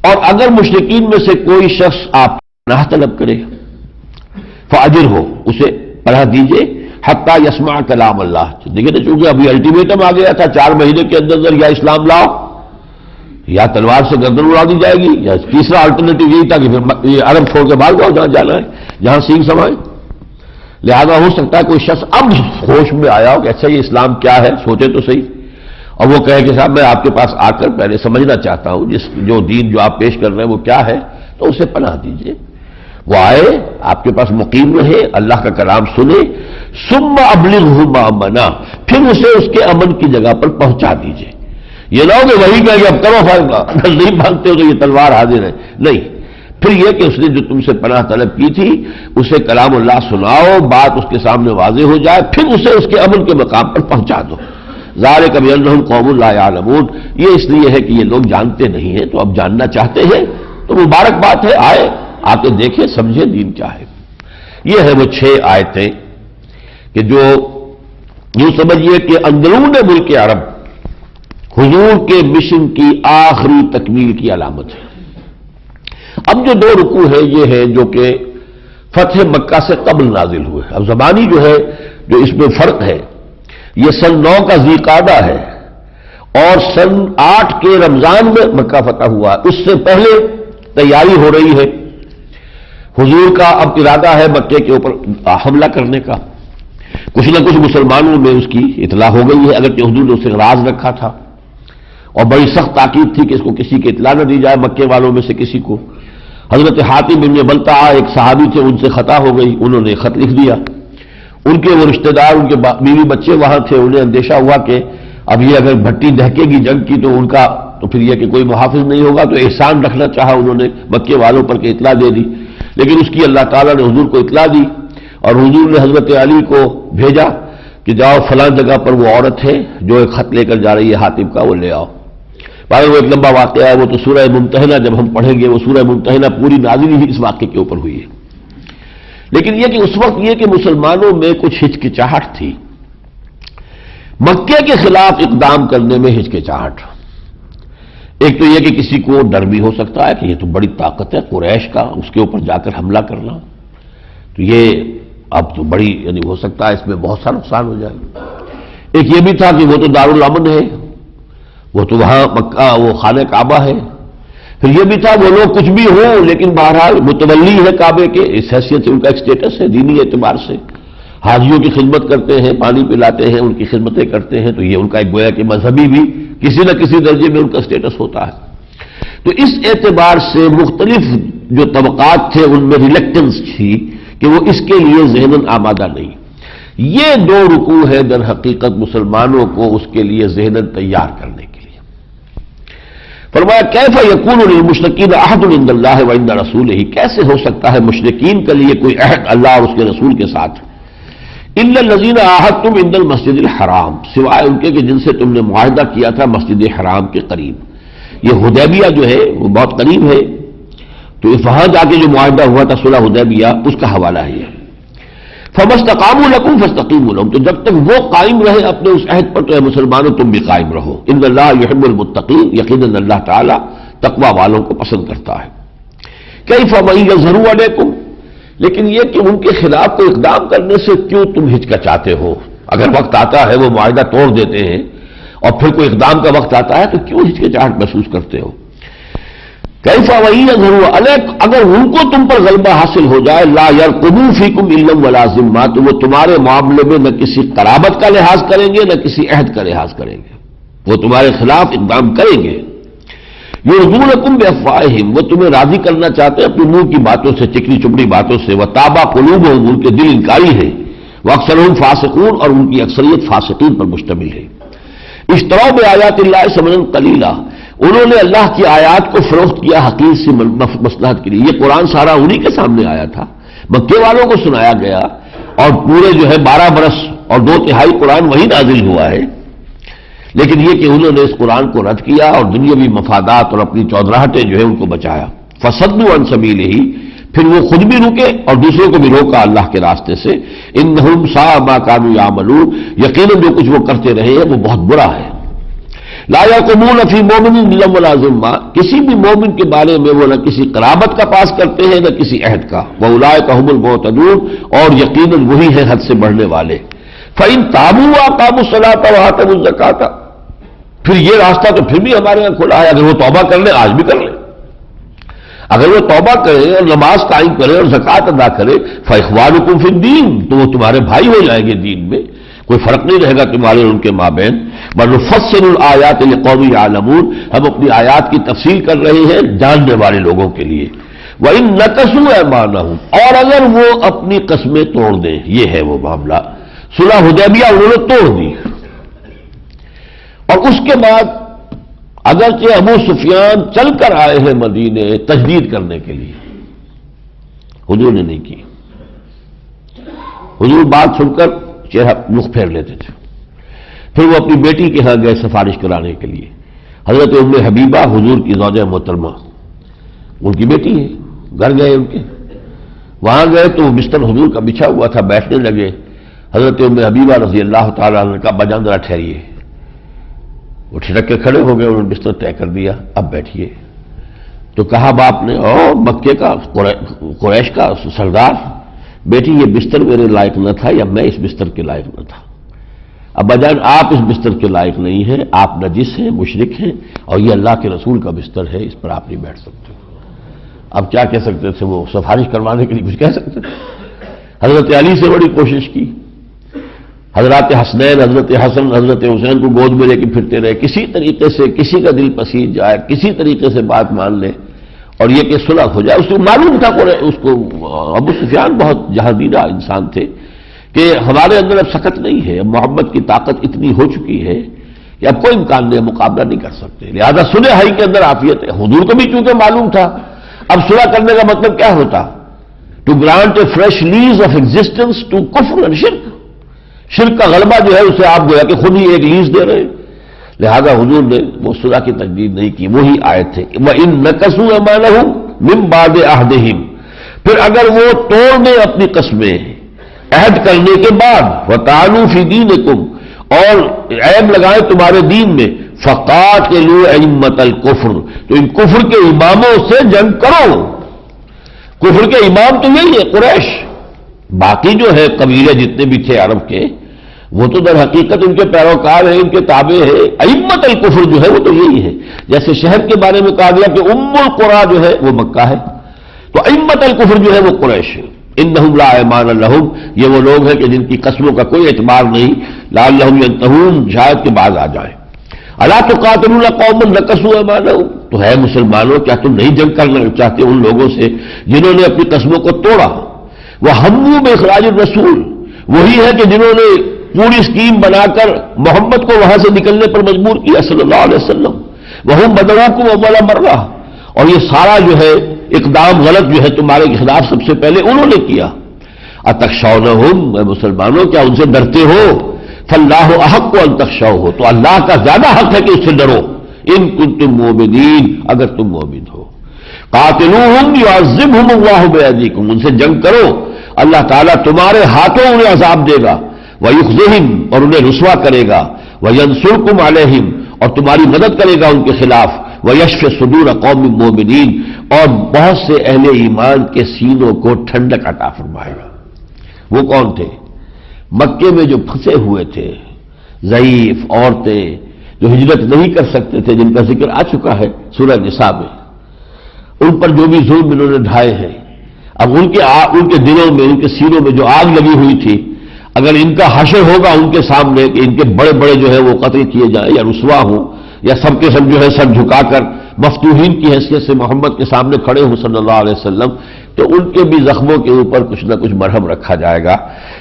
اور اگر مشرکین میں سے کوئی شخص آپ پناہ طلب کرے فَأَجِرْهُ، اسے پناہ دیجئے، حتیٰ یسمع کلام اللہ، دیکھیں نا چونکہ ابھی الٹیمیٹم آ گیا تھا 4 مہینے کے اندر یا اسلام لاؤ یا تلوار سے گردن اڑا دی جائے گی، یا تیسرا الٹرنیٹو یہی تھا کہ پھر یہ عرب چھوڑ کے باہر جاؤ جہاں جانا ہے، جہاں سینگ سمائے۔ لہذا ہو سکتا ہے کوئی شخص اب ہوش میں آیا ہو کہ اچھا یہ اسلام کیا ہے، سوچے تو صحیح، اور وہ کہے کہ صاحب میں آپ کے پاس آ کر پہلے سمجھنا چاہتا ہوں جو دین جو آپ پیش کر رہے ہیں وہ کیا ہے، تو اسے پناہ دیجئے، وہ آئے آپ کے پاس مقیم رہے، اللہ کا کلام سنے، ثم ابلغہ مأمنا، پھر اسے اس کے امن کی جگہ پر پہنچا دیجئے۔ یہ نہ ہو کہ وہی کہا کہ اب کرو فائدہ، اگر نہیں مانتے ہو تو یہ تلوار حاضر ہے، نہیں، پھر یہ کہ اس نے جو تم سے پناہ طلب کی تھی اسے کلام اللہ سناؤ، بات اس کے سامنے واضح ہو جائے، پھر اسے اس کے امن کے مقام پر پہنچا دو۔ ذالک بأنہم قوم لا یعلمون، یہ اس لیے ہے کہ یہ لوگ جانتے نہیں ہیں، تو اب جاننا چاہتے ہیں تو مبارک بات ہے، آئے آ کے دیکھیں سمجھیں دین کیا ہے۔ یہ ہے وہ 6 آیتیں کہ جو یوں سمجھیے کہ اندرون ملک عرب حضور کے مشن کی آخری تکمیل کی علامت ہے۔ اب جو 2 رکوع ہے یہ ہے جو کہ فتح مکہ سے قبل نازل ہوئے، اب زبانی جو ہے جو اس میں فرق ہے، یہ سن 9 کا ذی قعدہ ہے اور سن 8 کے رمضان میں مکہ فتح ہوا، اس سے پہلے تیاری ہو رہی ہے، حضور کا اب ارادہ ہے مکے کے اوپر حملہ کرنے کا، کچھ نہ کچھ مسلمانوں میں اس کی اطلاع ہو گئی ہے، اگرچہ حضور نے اسے راز رکھا تھا اور بڑی سخت تاکید تھی کہ اس کو کسی کی اطلاع نہ دی جائے، مکے والوں میں سے کسی کو۔ حضرت حاتم بن بلتعہ ایک صحابی تھے، ان سے خطا ہو گئی، انہوں نے خط لکھ دیا، ان کے وہ رشتہ دار، ان کے بیوی بچے وہاں تھے، انہیں اندیشہ ہوا کہ اب یہ اگر بھٹی دہکے گی جنگ کی تو ان کا تو پھر یہ کہ کوئی محافظ نہیں ہوگا، تو احسان رکھنا چاہا انہوں نے مکے والوں پر کہ اطلاع دے دی، لیکن اس کی اللہ تعالیٰ نے حضور کو اطلاع دی اور حضور نے حضرت علی کو بھیجا کہ جاؤ فلاں جگہ پر وہ عورت ہے جو ایک خط لے کر جا رہی ہے حاتم کا، وہ لے آؤ۔ باقی وہ ایک لمبا واقعہ ہے، وہ تو سورہ ممتحنہ جب ہم پڑھیں گے، وہ سورہ ممتحنہ پوری نازل ہی اس واقعے کے اوپر ہوئی ہے، لیکن یہ کہ اس وقت یہ کہ مسلمانوں میں کچھ ہچکچاہٹ تھی، مکے کے خلاف اقدام کرنے میں ہچکچاہٹ۔ ایک تو یہ کہ کسی کو ڈر بھی ہو سکتا ہے کہ یہ تو بڑی طاقت ہے قریش کا، اس کے اوپر جا کر حملہ کرنا، تو یہ اب تو بڑی یعنی ہو سکتا ہے اس میں بہت سا نقصان ہو جائے۔ ایک یہ بھی تھا کہ وہ تو دارالامن ہے، وہ تو وہاں مکہ وہ خانہ کعبہ ہے، پھر یہ بھی تھا وہ لوگ کچھ بھی ہوں لیکن بہرحال متولی ہے کعبے کے، اس حیثیت سے ان کا ایک سٹیٹس ہے دینی اعتبار سے، حاجیوں کی خدمت کرتے ہیں، پانی پلاتے ہیں، ان کی خدمتیں کرتے ہیں، تو یہ ان کا ایک گویا کہ مذہبی بھی کسی نہ کسی درجے میں ان کا سٹیٹس ہوتا ہے۔ تو اس اعتبار سے مختلف جو طبقات تھے ان میں ریلیکٹنس تھی کہ وہ اس کے لیے ذہناً آمادہ نہیں۔ یہ 2 رکوع ہے در حقیقت مسلمانوں کو اس کے لیے ذہناً تیار کرنے کے لیے۔ فرمایا کیف یکون للمشرکین عہد عند اللہ وعند رسولہ، کیسے ہو سکتا ہے مشرکین کے لیے کوئی عہد اللہ اور اس کے رسول کے ساتھ، الا الذین عاہدتم عند المسجد الحرام، سوائے ان کے کہ جن سے تم نے معاہدہ کیا تھا مسجد حرام کے قریب۔ یہ حدیبیہ جو ہے وہ بہت قریب ہے، تو وہاں جا کے جو معاہدہ ہوا تھا صلح حدیبیہ اس کا حوالہ ہے یہ۔ فما استقاموا لکم فاستقیموا لهم، تو جب تک وہ قائم رہے اپنے اس عہد پر تو اے مسلمانوں تم بھی قائم رہو۔ ان اللہ یحب المتقین، یقیناً اللہ تعالیٰ تقوی والوں کو پسند کرتا ہے۔ کیف من یظہروا علیکم، لیکن یہ کہ ان کے خلاف کوئی اقدام کرنے سے کیوں تم ہچکچاتے ہو؟ اگر وقت آتا ہے وہ معاہدہ توڑ دیتے ہیں اور پھر کوئی اقدام کا وقت آتا ہے تو کیوں ہچکچاہٹ محسوس کرتے ہو؟ کیف وَإِن يَظْهَرُوا عَلَيْكَ، اگر ان کو تم پر غلبہ حاصل ہو جائے، لا يَرْقُبُوا فِيكُمْ إِلًّا وَلَا ذِمَّةً، تو وہ تمہارے معاملے میں نہ کسی قرابت کا لحاظ کریں گے نہ کسی عہد کا لحاظ کریں گے، وہ تمہارے خلاف اقدام کریں گے۔ يُرْضُونَكُمْ بِأَفْوَاهِهِمْ، وہ تمہیں راضی کرنا چاہتے ہیں اپنی منہ کی باتوں سے، چکنی چپڑی باتوں سے، وَتَابَ قُلُوبُهُمْ، ان کے دل انکاری ہے، وَأَكْثَرُهُمْ فَاسِقُونَ، اور ان کی اکثریت فاسقین پر مشتمل ہے۔ اشتروا بآیات اللہ ثمنا قلیلا، انہوں نے اللہ کی آیات کو فروخت کیا حقیر سی مصلحت کے لیے۔ یہ قرآن سارا انہی کے سامنے آیا تھا، مکے والوں کو سنایا گیا، اور پورے جو ہے 12 برس اور 2 تہائی قرآن وہی نازل ہوا ہے۔ لیکن یہ کہ انہوں نے اس قرآن کو رد کیا اور دنیاوی مفادات اور اپنی چودراہٹیں جو ہے ان کو بچایا. فصدوا عن سبیلہ، پھر وہ خود بھی رکے اور دوسروں کو بھی روکا اللہ کے راستے سے. انہم ساء ما کانوا یعملون، یقیناً جو کچھ وہ کرتے رہے ہیں وہ بہت برا ہے. لا یقومون فی مومن الا ولا ذمہ، کسی بھی مومن کے بارے میں وہ نہ کسی قرابت کا پاس کرتے ہیں نہ کسی عہد کا. واولئک هم المعتدون، اور یقیناً وہی ہے حد سے بڑھنے والے. فإن تابوا وأقاموا الصلاة وآتوا الزکاة، پھر یہ راستہ تو پھر بھی ہمارے یہاں کھلا ہے. اگر وہ توبہ کر لیں، آج بھی کر لیں، اگر وہ توبہ کرے اور نماز قائم کرے اور زکوٰۃ ادا کرے، فإخوانکم فی الدین، تو وہ تمہارے بھائی ہو جائیں گے دین میں، کوئی فرق نہیں رہے گا تمہارے اور ان کے مابین. ونفصل الآیات لقوم یعلمون، ہم اپنی آیات کی تفصیل کر رہے ہیں جاننے والے لوگوں کے لیے. وإن نکثوا ایمانہم، اور اگر وہ اپنی قسمیں توڑ دیں، یہ ہے وہ معاملہ. صلح حدیبیہ انہوں نے توڑ دی، اور اس کے بعد اگرچہ ابو سفیان چل کر آئے ہیں مدینے تجدید کرنے کے لیے، حضور نے نہیں کی. حضور بات سن کر چہرہ رخ پھیر لیتے تھے. پھر وہ اپنی بیٹی کے ہاں گئے سفارش کرانے کے لیے. حضرت ام حبیبہ حضور کی زوجہ محترمہ، ان کی بیٹی ہے، گھر گئے ان کے، وہاں گئے تو وہ بستر حضور کا بچھا ہوا تھا، بیٹھنے لگے. حضرت ام حبیبہ رضی اللہ تعالیٰ عنہ نے کہا بجان ذرا ٹھہریے. وہ ٹھڑک کے کھڑے ہو گئے، انہوں نے بستر طے کر دیا، اب بیٹھیے. تو کہا باپ نے، او مکے کا قریش کا سردار، بیٹی یہ بستر میرے لائق نہ تھا یا میں اس بستر کے لائق نہ تھا. ابا جان آپ اس بستر کے لائق نہیں ہیں، آپ نجس ہیں، مشرک ہیں، اور یہ اللہ کے رسول کا بستر ہے، اس پر آپ نہیں بیٹھ سکتے. اب کیا کہہ سکتے تھے، وہ سفارش کروانے کے لیے کچھ کہہ سکتے تھے. حضرت علی سے بڑی کوشش کی، حضرات حسنین، حضرت حسن، حضرت حسین کو گود میں لے کے پھرتے رہے، کسی طریقے سے کسی کا دل پسیج جائے، کسی طریقے سے بات مان لے اور یہ کہ صلح ہو جائے. اس کو معلوم تھا اس کو ابو سفیان بہت جہاندیدہ انسان تھے کہ ہمارے اندر اب سکت نہیں ہے، اب محبت کی طاقت اتنی ہو چکی ہے کہ اب کوئی امکان نہیں، مقابلہ نہیں کر سکتے. لہذا صلح ہی کے اندر عافیت ہے. حضور کو بھی چونکہ معلوم تھا اب صلح کرنے کا مطلب کیا ہوتا، to grant a fresh lease of existence to کفر اینڈ شرک. شرک کا غلبہ جو ہے اسے آپ گویا کہ خود ہی ایک لیز دے رہے ہیں. لہذا حضور نے وہ صلح کی تجدید نہیں کی. وہی آیت ہے وَإِن نَكَثُوا أَيْمَانَهُم مِّن بَعْدِ عَهْدِهِمْ، پھر اگر وہ توڑ دیں اپنی قسمیں عہد کرنے کے بعد، وَطَعَنُوا فِي دِينِكُمْ، اور عیب لگائیں تمہارے دین میں، فَقَاتِلُوا أَئِمَّةَ الْكُفْرِ، تو ان کفر کے اماموں سے جنگ کرو. کفر کے امام تو یہی ہے قریش. باقی جو ہے قبیلے جتنے بھی تھے عرب کے، وہ تو در حقیقت ان کے پیروکار ہیں، ان کے تابع ہے. ائمۃ الکفر جو ہے وہ تو یہی ہے. جیسے شہر کے بارے میں کہا گیا کہ ام القریٰ جو ہے وہ مکہ ہے، تو ائمۃ الکفر جو ہے وہ قریش ہے. انہم لا ایمان لہم، یہ وہ لوگ ہیں کہ جن کی قسموں کا کوئی اعتبار نہیں. لعلہم ینتہون، شاید کہ باز آ جائیں. الا تقاتلون قوما نکثوا ایمانہم، تو ہے مسلمانوں کیا تم نہیں جنگ کرنا چاہتے ان لوگوں سے جنہوں نے اپنی قسموں کو توڑا. وہموا باخراج الرسول، وہی ہے کہ جنہوں نے پوری اسکیم بنا کر محمد کو وہاں سے نکلنے پر مجبور کیا صلی اللہ علیہ وسلم. وہم بدعوکم اول مرہ، اور یہ سارا جو ہے اقدام غلط جو ہے تمہارے خلاف سب سے پہلے انہوں نے کیا. اتخشونہم، اے مسلمانوں کیا ان سے ڈرتے ہو؟ فاللہ احق ان تخشوہ، تو اللہ کا زیادہ حق ہے کہ اس سے ڈرو. ان کنتم مؤمنین، اگر تم مومن ہو. قاتلوہم یعذبہم اللہ بایدیکم، ان سے جنگ کرو، اللہ تعالیٰ تمہارے ہاتھوں انہیں عذاب دے گا. وَيُخْزِهِمْ، اور انہیں رسوا کرے گا. وَيَنْصُرْكُمْ عَلَيْهِمْ، اور تمہاری مدد کرے گا ان کے خلاف. وَيَشْفِ صُدُورَ قَوْمٍ مُؤْمِنِينَ، اور بہت سے اہل ایمان کے سینوں کو ٹھنڈک عطا فرمائے گا. وہ کون تھے؟ مکے میں جو پھنسے ہوئے تھے، ضعیف عورتیں جو ہجرت نہیں کر سکتے تھے، جن کا ذکر آ چکا ہے سورہ نساء میں. ان پر جو بھی ظلم انہوں نے ڈھائے ہیں، اب ان کے دلوں میں، ان کے سینوں میں جو آگ لگی ہوئی تھی، اگر ان کا حشر ہوگا ان کے سامنے کہ ان کے بڑے بڑے جو ہے وہ قتل کیے جائیں یا رسوا ہوں، یا سب کے سب جو ہے سر جھکا کر مفتوحین کی حیثیت سے محمد کے سامنے کھڑے ہوں صلی اللہ علیہ وسلم، تو ان کے بھی زخموں کے اوپر کچھ نہ کچھ مرہم رکھا جائے گا.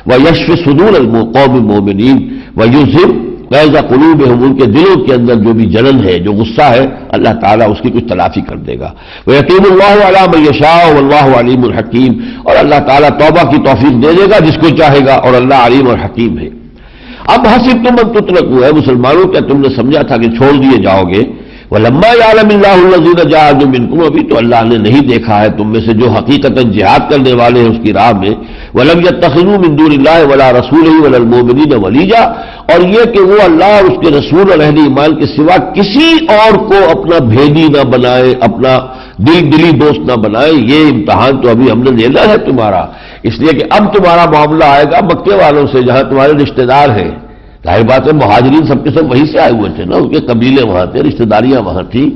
وَيَشْفِ صُدُورَ الْقَوْمِ الْمُؤْمِنِينَ وَيُذْهِبْ غَيْظَ قُلُوبِهِمْ، ان کے دلوں کے اندر جو بھی جلن ہے، جو غصہ ہے، اللہ تعالیٰ اس کی کچھ تلافی کر دے گا. وَيَتُوبُ اللَّهُ عَلَىٰ مَن يَشَاءُ وَاللَّهُ عَلِيمٌ حَكِيمٌ، اور اللہ تعالیٰ توبہ کی توفیق دے دے گا جس کو چاہے گا، اور اللہ علیم اور حکیم ہے. اب حسبتم ان تترکوا، ہے مسلمانوں کیا تم نے سمجھا تھا کہ چھوڑ دیے جاؤ گے؟ وَلَمَّا يَعْلَمِ اللَّهُ الَّذِينَ جَاهَدُوا مِنكُمْ، ابھی تو اللہ نے نہیں دیکھا ہے تم میں سے جو حقیقتاً جہاد کرنے والے ہیں اس کی راہ میں. وَلَمْ يَتَّخِذُوا مِن دُونِ اللَّهِ وَلَا رَسُولِهِ وَلَا الْمُؤْمِنِينَ وَلِيجًا، اور یہ کہ وہ اللہ اور اس کے رسول اور اہل ایمان کے سوا کسی اور کو اپنا بھیدی نہ بنائے، اپنا دلی دوست نہ بنائے. یہ امتحان تو ابھی ہم نے لینا ہے تمہارا، اس لیے کہ اب تمہارا معاملہ آئے گا مکے والوں سے جہاں تمہارے رشتہ دار ہیں. ظاہر بات ہے مہاجرین سب کے سب وہیں سے آئے ہوئے تھے نا، ان کے قبیلے وہاں تھے، رشتہ داریاں وہاں تھیں،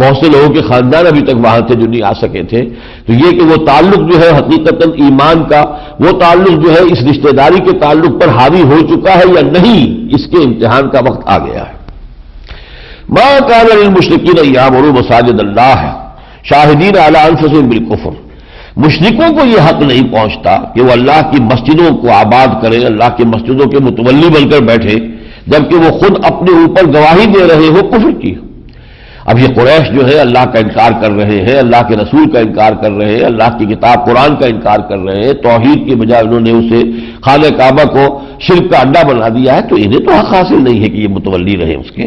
بہت سے لوگوں کے خاندان ابھی تک وہاں تھے جو نہیں آ سکے تھے. تو یہ کہ وہ تعلق جو ہے حقیقتاً ایمان کا، وہ تعلق جو ہے اس رشتہ داری کے تعلق پر حاوی ہو چکا ہے یا نہیں، اس کے امتحان کا وقت آ گیا ہے. ما کان للمشرکین ان یعمروا مساجد اللہ شاہدین علی انفسہم بالکفر، مشرکوں کو یہ حق نہیں پہنچتا کہ وہ اللہ کی مسجدوں کو آباد کریں، اللہ کی مسجدوں کے متولی بن کر بیٹھے، جبکہ وہ خود اپنے اوپر گواہی دے رہے ہو کفر کی. اب یہ قریش جو ہے اللہ کا انکار کر رہے ہیں، اللہ کے رسول کا انکار کر رہے ہیں، اللہ کی کتاب قرآن کا انکار کر رہے ہیں، توحید کی بجائے انہوں نے اسے خانہ کعبہ کو شرک کا اڈا بنا دیا ہے. تو انہیں تو حق حاصل نہیں ہے کہ یہ متولی رہے اس کے.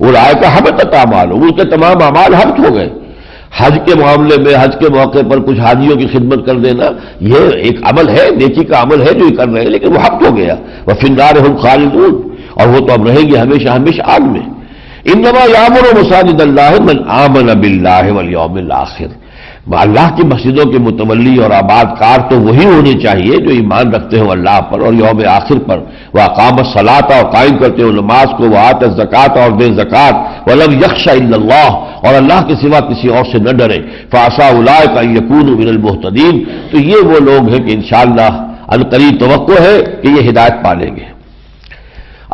اولئک حبطت اعمالہم، ان کے تمام اعمال حبط ہو گئے. حج کے معاملے میں حج کے موقع پر کچھ حاجیوں کی خدمت کر دینا یہ ایک عمل ہے، نیکی کا عمل ہے جو یہ کر رہے ہیں، لیکن وہ حبط ہو گیا. وفی النار ہم خالدون، اور وہ تو اب رہیں گے ہمیشہ ہمیشہ آگ میں. انما یعمر مساجد اللہ من آمن باللہ والیوم الآخر، اللہ کی مسجدوں کے متولی اور آباد کار تو وہی ہونے چاہیے جو ایمان رکھتے ہوں اللہ پر اور یوم آخر پر. واقام الصلاۃ، اور قائم کرتے ہوں نماز کو، وآت الزکوٰۃ، اور دے زکوٰۃ. ولم یخش الا اللہ، اور اللہ کے سوا کسی اور سے نہ ڈرے. فعسیٰ اولئک ان یکونوا من المہتدین، تو یہ وہ لوگ ہیں کہ انشاءاللہ عنقریب توقع ہے کہ یہ ہدایت پالیں گے.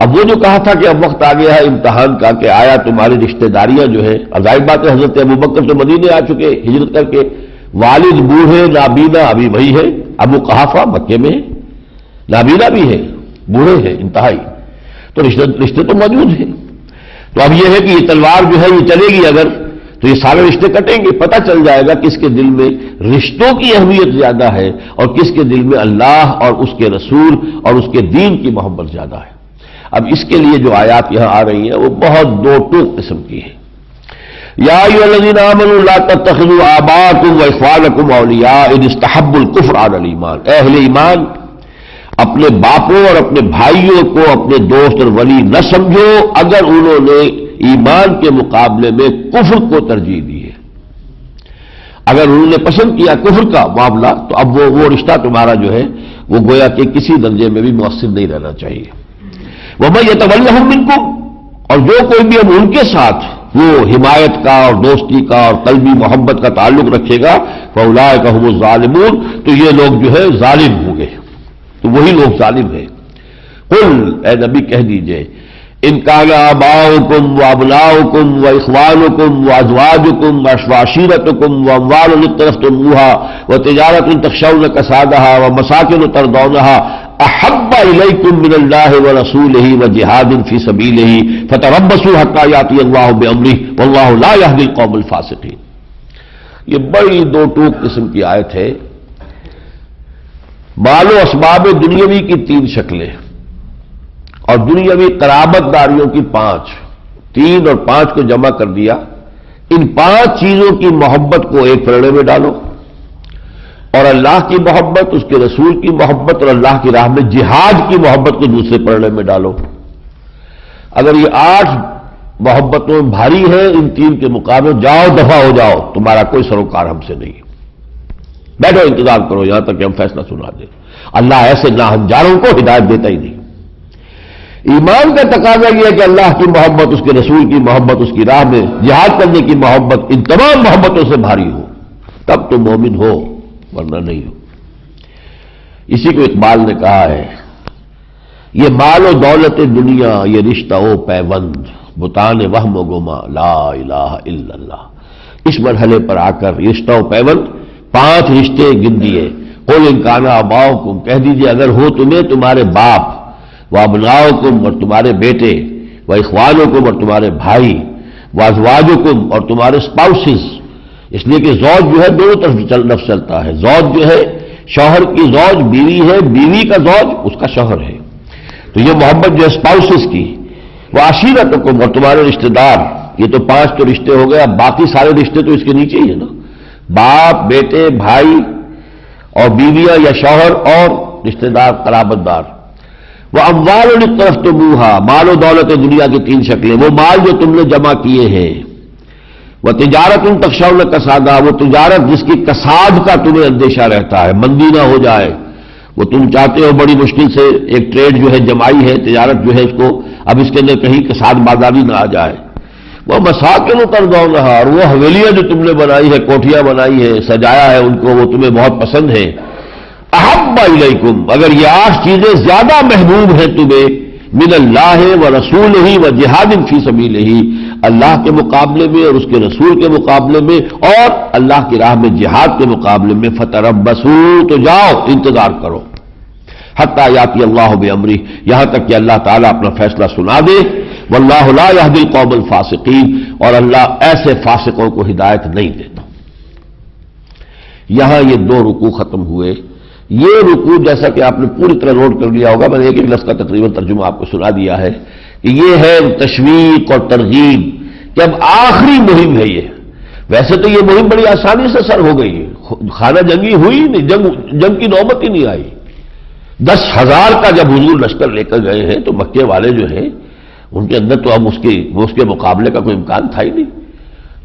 اب وہ جو کہا تھا کہ اب وقت آ گیا ہے امتحان کا کہ آیا تمہاری رشتہ داریاں جو ہے، ظاہر بات ہے حضرت ابوبکر تو مدینے آ چکے ہجرت کر کے، والد بوڑھے نابینا ابھی وہی ہے، ابو قحافہ مکے میں ہے، نابینا بھی ہے، بوڑھے ہیں انتہائی، تو رشتے تو موجود ہیں. تو اب یہ ہے کہ یہ تلوار جو ہے یہ چلے گی اگر، تو یہ سارے رشتے کٹیں گے. پتہ چل جائے گا کس کے دل میں رشتوں کی اہمیت زیادہ ہے اور کس کے دل میں اللہ اور اس کے رسول اور اس کے دین کی محبت زیادہ ہے. اب اس کے لیے جو آیات یہاں آ رہی ہیں وہ بہت دو ٹوک قسم کی ہیں. یا ایھا الذین آمنوا لا تتخذوا آباءکم واخوانکم اولیاء ان استحبوا الکفر علی الایمان، اے اہل ایمان اپنے باپوں اور اپنے بھائیوں کو اپنے دوست اور ولی نہ سمجھو اگر انہوں نے ایمان کے مقابلے میں کفر کو ترجیح دی ہے. اگر انہوں نے پسند کیا کفر کا معاملہ تو اب وہ رشتہ تمہارا جو ہے وہ گویا کہ کسی درجے میں بھی مؤثر نہیں رہنا چاہیے. وَمَن يَتَوَلَّهُم مِّنكُمْ، اور جو کوئی بھی اب ان کے ساتھ وہ حمایت کا اور دوستی کا اور قلبی محبت کا تعلق رکھے گا، فَأُولَٰئِكَ هُمُ الظَّالِمُونَ، تو یہ لوگ جو ہے ظالم ہوں گے، تو وہی لوگ ظالم ہیں. قل، اے نبی کہہ دیجئے، ان کان آباؤکم وابناؤکم واخوانکم وازواجکم وعشیرتکم واموال اقترفتموها وتجارۃ تخشون کسادها ومساکن ترضونها احب الیکم من اللہ ورسولہ وجہاد فی سبیلہ فتربصوا حتی یاتی اللہ بامرہ واللہ لا یہدی القوم الفاسقین. یہ بڑی دو ٹوک قسم کی آیت ہے. مال و اسباب دنیاوی کی 3 شکلیں اور دنیاوی قرابت داریوں کی 5، 3 اور 5 کو جمع کر دیا. ان 5 چیزوں کی محبت کو ایک پلڑے میں ڈالو، اور اللہ کی محبت، اس کے رسول کی محبت اور اللہ کی راہ میں جہاد کی محبت کو دوسرے پلڑے میں ڈالو. اگر یہ 8 محبتوں بھاری ہے ان 3 کے مقابلے، جاؤ دفع ہو جاؤ، تمہارا کوئی سروکار ہم سے نہیں. بیٹھو انتظار کرو یہاں تک کہ ہم فیصلہ سنا دیں. اللہ ایسے ناہنجاروں کو ہدایت دیتا ہی نہیں. ایمان کا تقاضا یہ ہے کہ اللہ کی محبت، اس کے رسول کی محبت، اس کی راہ میں جہاد کرنے کی محبت ان تمام محبتوں سے بھاری ہو، تب تو مومن ہو، ورنہ نہیں ہو. اسی کو اقبال نے کہا ہے، یہ مال و دولت دنیا، یہ رشتہ و پیوند، بتان وہم و گما لا الہ الا اللہ. اس مرحلے پر آ کر رشتہ و پیوند 5 رشتے گن دیے. قل ان کان آباؤکم، کہہ دیجیے اگر ہو تمہیں تمہارے باپ، وابناؤکم اور تمہارے بیٹے، واخوانکم اور تمہارے بھائی، وازواجکم اور تمہارے اسپاؤسز. اس لیے کہ زوج جو ہے دونوں طرف لفظ چلتا ہے. زوج جو ہے شوہر کی زوج بیوی ہے، بیوی کا زوج اس کا شوہر ہے. تو یہ محبت جو ہے اسپاؤسز کی، وہ عشیرتکم، اور تمہارے رشتہ دار، یہ تو 5 تو رشتے ہو گئے، اب باقی سارے رشتے تو اس کے نیچے ہی ہیں نا، باپ، بیٹے، بھائی اور بیویاں یا شوہر اور رشتہ دار، قرابت دار۔ وہ اموال اقترفتموہا، مال و دولت دنیا کی 3 شکلیں، وہ مال جو تم نے جمع کیے ہیں، وہ تجارت تخشون کسادہ، وہ تجارت جس کی کساد کا تمہیں اندیشہ رہتا ہے، مندی نہ ہو جائے، وہ تم چاہتے ہو بڑی مشکل سے ایک ٹریڈ جو ہے جمائی ہے، تجارت جو ہے اس کو اب اس کے اندر کہیں کساد بازاری نہ آ جائے، وہ مساکن ترضونہا، اور وہ حویلیاں جو تم نے بنائی ہے، کوٹھیاں بنائی ہے، سجایا ہے ان کو، وہ تمہیں بہت پسند ہے، احب الیکم، اگر یہ 8 چیزیں زیادہ محبوب ہیں تمہیں، من اللہ و رسولہ و جہاد فی سبیلہ، اللہ کے مقابلے میں اور اس کے رسول کے مقابلے میں اور اللہ کی راہ میں جہاد کے مقابلے میں، فتربصوا، تو جاؤ انتظار کرو، حتی یاتی اللہ بامرہ، یہاں تک کہ اللہ تعالیٰ اپنا فیصلہ سنا دے، واللہ لا یہدی القوم الفاسقین، اور اللہ ایسے فاسقوں کو ہدایت نہیں دیتا۔ یہاں یہ 2 رکوع ختم ہوئے۔ یہ رکوع جیسا کہ آپ نے پوری طرح نوٹ کر لیا ہوگا، میں نے ایک لفظ کا تقریباً ترجمہ آپ کو سنا دیا ہے، کہ یہ ہے تشویق اور ترغیب کہ اب آخری مہم ہے یہ۔ ویسے تو یہ مہم بڑی آسانی سے سر ہو گئی، خانہ جنگی ہوئی نہیں، جنگ کی نوبت ہی نہیں آئی۔ 10,000 کا جب حضور لشکر لے کر گئے ہیں تو مکے والے جو ہیں ان کے اندر تو اب اس کے مقابلے کا کوئی امکان تھا ہی نہیں۔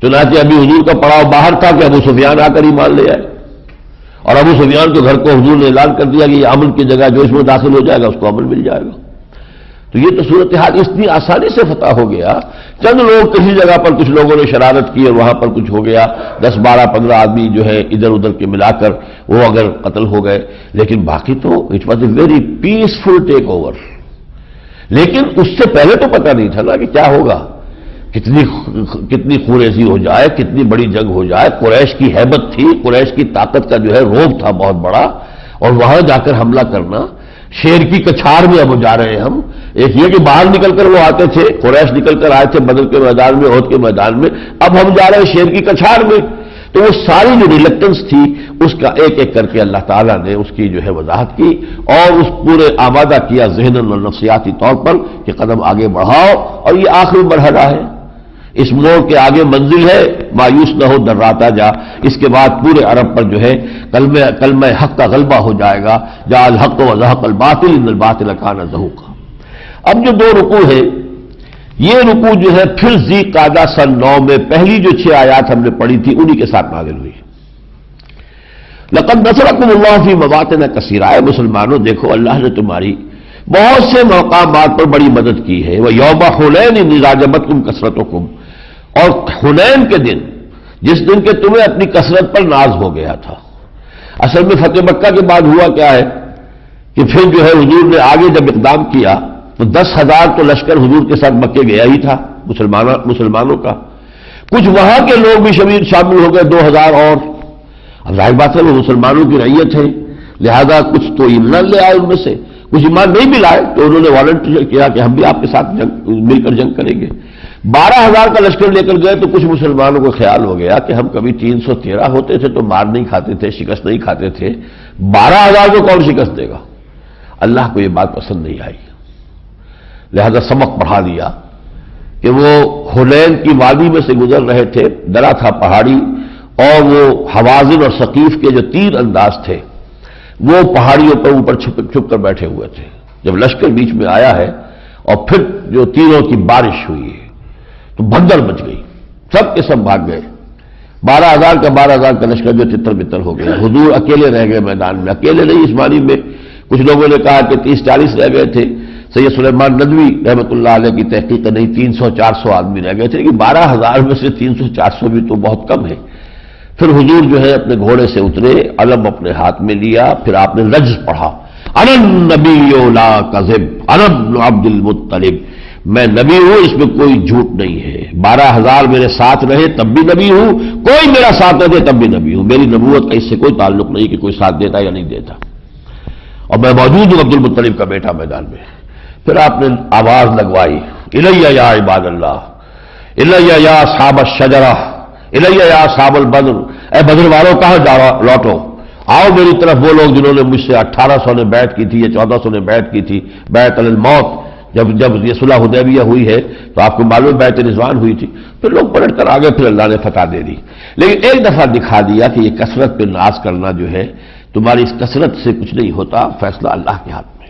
چنانچہ ابھی حضور کا پڑاؤ باہر تھا کہ ابو سفیان آ کر ہی مان لے آئے، اور ابو سفیان کے گھر کو حضور نے اعلان کر دیا کہ یہ امن کی جگہ جو اس میں داخل ہو جائے گا اس کو امن مل جائے گا۔ تو یہ تو صورتحال اتنی آسانی سے فتح ہو گیا، چند لوگ کسی جگہ پر کچھ لوگوں نے شرارت کی اور وہاں پر کچھ ہو گیا، 10 12 15 آدمی جو ہے ادھر ادھر کے ملا کر وہ اگر قتل ہو گئے، لیکن باقی تو it was a very peaceful take over. لیکن اس سے پہلے تو پتہ نہیں تھا نا کہ کیا ہوگا، کتنی خونریزی ہو جائے، کتنی بڑی جنگ ہو جائے۔ قریش کی ہیبت تھی، قریش کی طاقت کا جو ہے روب تھا بہت بڑا، اور وہاں جا کر حملہ کرنا، شیر کی کچھار میں اب جا رہے ہیں ہم۔ ایک یہ کہ باہر نکل کر وہ آتے تھے، قریش نکل کر آئے تھے بدر کے میدان میں، احد کے میدان میں، اب ہم جا رہے ہیں شیر کی کچھار میں۔ تو وہ ساری جو ریلیکٹنس تھی اس کا ایک ایک کر کے اللہ تعالیٰ نے اس کی جو ہے وضاحت کی، اور اس پورے آمادہ کیا ذہناً اور نفسیاتی طور پر کہ قدم آگے بڑھاؤ، اور یہ آخری مرحلہ ہے، اس موڑ کے آگے منزل ہے، مایوس نہ ہو دراتا جا۔ اس کے بعد پورے عرب پر جو ہے کلمہ حق کا غلبہ ہو جائے گا، جاء الحق وزهق الباطل ان الباطل کان زهوقا۔ اب جو 2 رکوع ہے، یہ رکوع جو ہے پھر ذی قعدہ سن 9 میں پہلی جو 6 آیات ہم نے پڑھی تھی انہی کے ساتھ نازل ہوئی۔ لقد نصرکم اللہ فی مواطن کثیرہ، اے مسلمانوں دیکھو اللہ نے تمہاری بہت سے مقامات پر بڑی مدد کی ہے۔ وَيَوْمَ حُنَيْنٍ إِذْ أَعْجَبَتْكُمْ كَثْرَتُكُمْ، اور حنین کے دن، جس دن کے تمہیں اپنی کثرت پر ناز ہو گیا تھا۔ اصل میں فتح مکہ کے بعد ہوا کیا ہے کہ پھر جو ہے حضور نے آگے جب اقدام کیا تو 10,000 تو لشکر حضور کے ساتھ مکے گیا ہی تھا مسلمانوں کا، کچھ وہاں کے لوگ بھی شامل ہو گئے 2,000 اور۔ اب ظاہر بات ہے وہ مسلمانوں کی رعیت ہے، لہذا کچھ تو ایمان لے آئے، ان میں سے کچھ ایمان نہیں بھی لائے تو انہوں نے والنٹیئر کیا کہ ہم بھی آپ کے ساتھ مل کر جنگ کریں گے۔ 12,000 کا لشکر لے کر گئے تو کچھ مسلمانوں کو خیال ہو گیا کہ ہم کبھی 313 ہوتے تھے تو مار نہیں کھاتے تھے، شکست نہیں کھاتے تھے، 12,000 کو کون شکست دے گا؟ اللہ کو یہ بات پسند نہیں آئی، لہذا سبق پڑھا دیا کہ وہ حنین کی وادی میں سے گزر رہے تھے، درا تھا پہاڑی، اور وہ حوازن اور ثقیف کے جو تیر انداز تھے وہ پہاڑیوں پر اوپر چھپ کر بیٹھے ہوئے تھے۔ جب لشکر بیچ میں آیا ہے اور پھر جو تیروں کی بارش ہوئی ہے تو بھگدڑ مچ گئی، سب کے سب بھاگ گئے۔ 12,000 کا لشکر جو تتر بتر ہو گیا، حضور اکیلے رہ گئے میدان میں، اکیلے نہیں اس معنی میں کچھ لوگوں نے کہا کہ 30-40 رہ گئے تھے، سید سلیمان ندوی رحمۃ اللہ علیہ کی تحقیق نہیں 300-400 آدمی رہ گئے تھے، لیکن 12,000 میں سے 300-400 بھی تو بہت کم ہے۔ پھر حضور جو ہے اپنے گھوڑے سے اترے، علم اپنے ہاتھ میں لیا، پھر آپ نے لفظ پڑھا، انا النبی لا کذب انا ابن عبد المطلب، میں نبی ہوں، اس میں کوئی جھوٹ نہیں ہے۔ 12,000 میرے ساتھ رہے تب بھی نبی ہوں، کوئی میرا ساتھ نہ دے تب بھی نبی ہوں، میری نبوت کا اس سے کوئی تعلق نہیں کہ کوئی ساتھ دیتا یا نہیں دیتا، اور میں موجود ہوں عبد المطلب کا بیٹا میدان میں۔ پھر آپ نے آواز لگوائی، الیہ یا عباد اللہ، الیہ یا اصحاب الشجرہ، الیہ یا اصحاب البدر، اے بدر والوں کہاں لوٹو، آؤ میری طرف وہ لوگ جنہوں نے مجھ سے 1800 نے بیعت کی تھی یا 1400 نے بیعت کی تھی، بیعت علی الموت، جب یہ صلح حدیبیہ ہوئی ہے تو آپ کو معلوم بیعت رضوان ہوئی تھی، پھر لوگ پلٹ کر آگے، پھر اللہ نے فتح دے دی۔ لیکن ایک دفعہ دکھا دیا کہ یہ کثرت پہ ناز کرنا جو ہے، تمہاری اس کثرت سے کچھ نہیں ہوتا، فیصلہ اللہ کے ہاتھ میں۔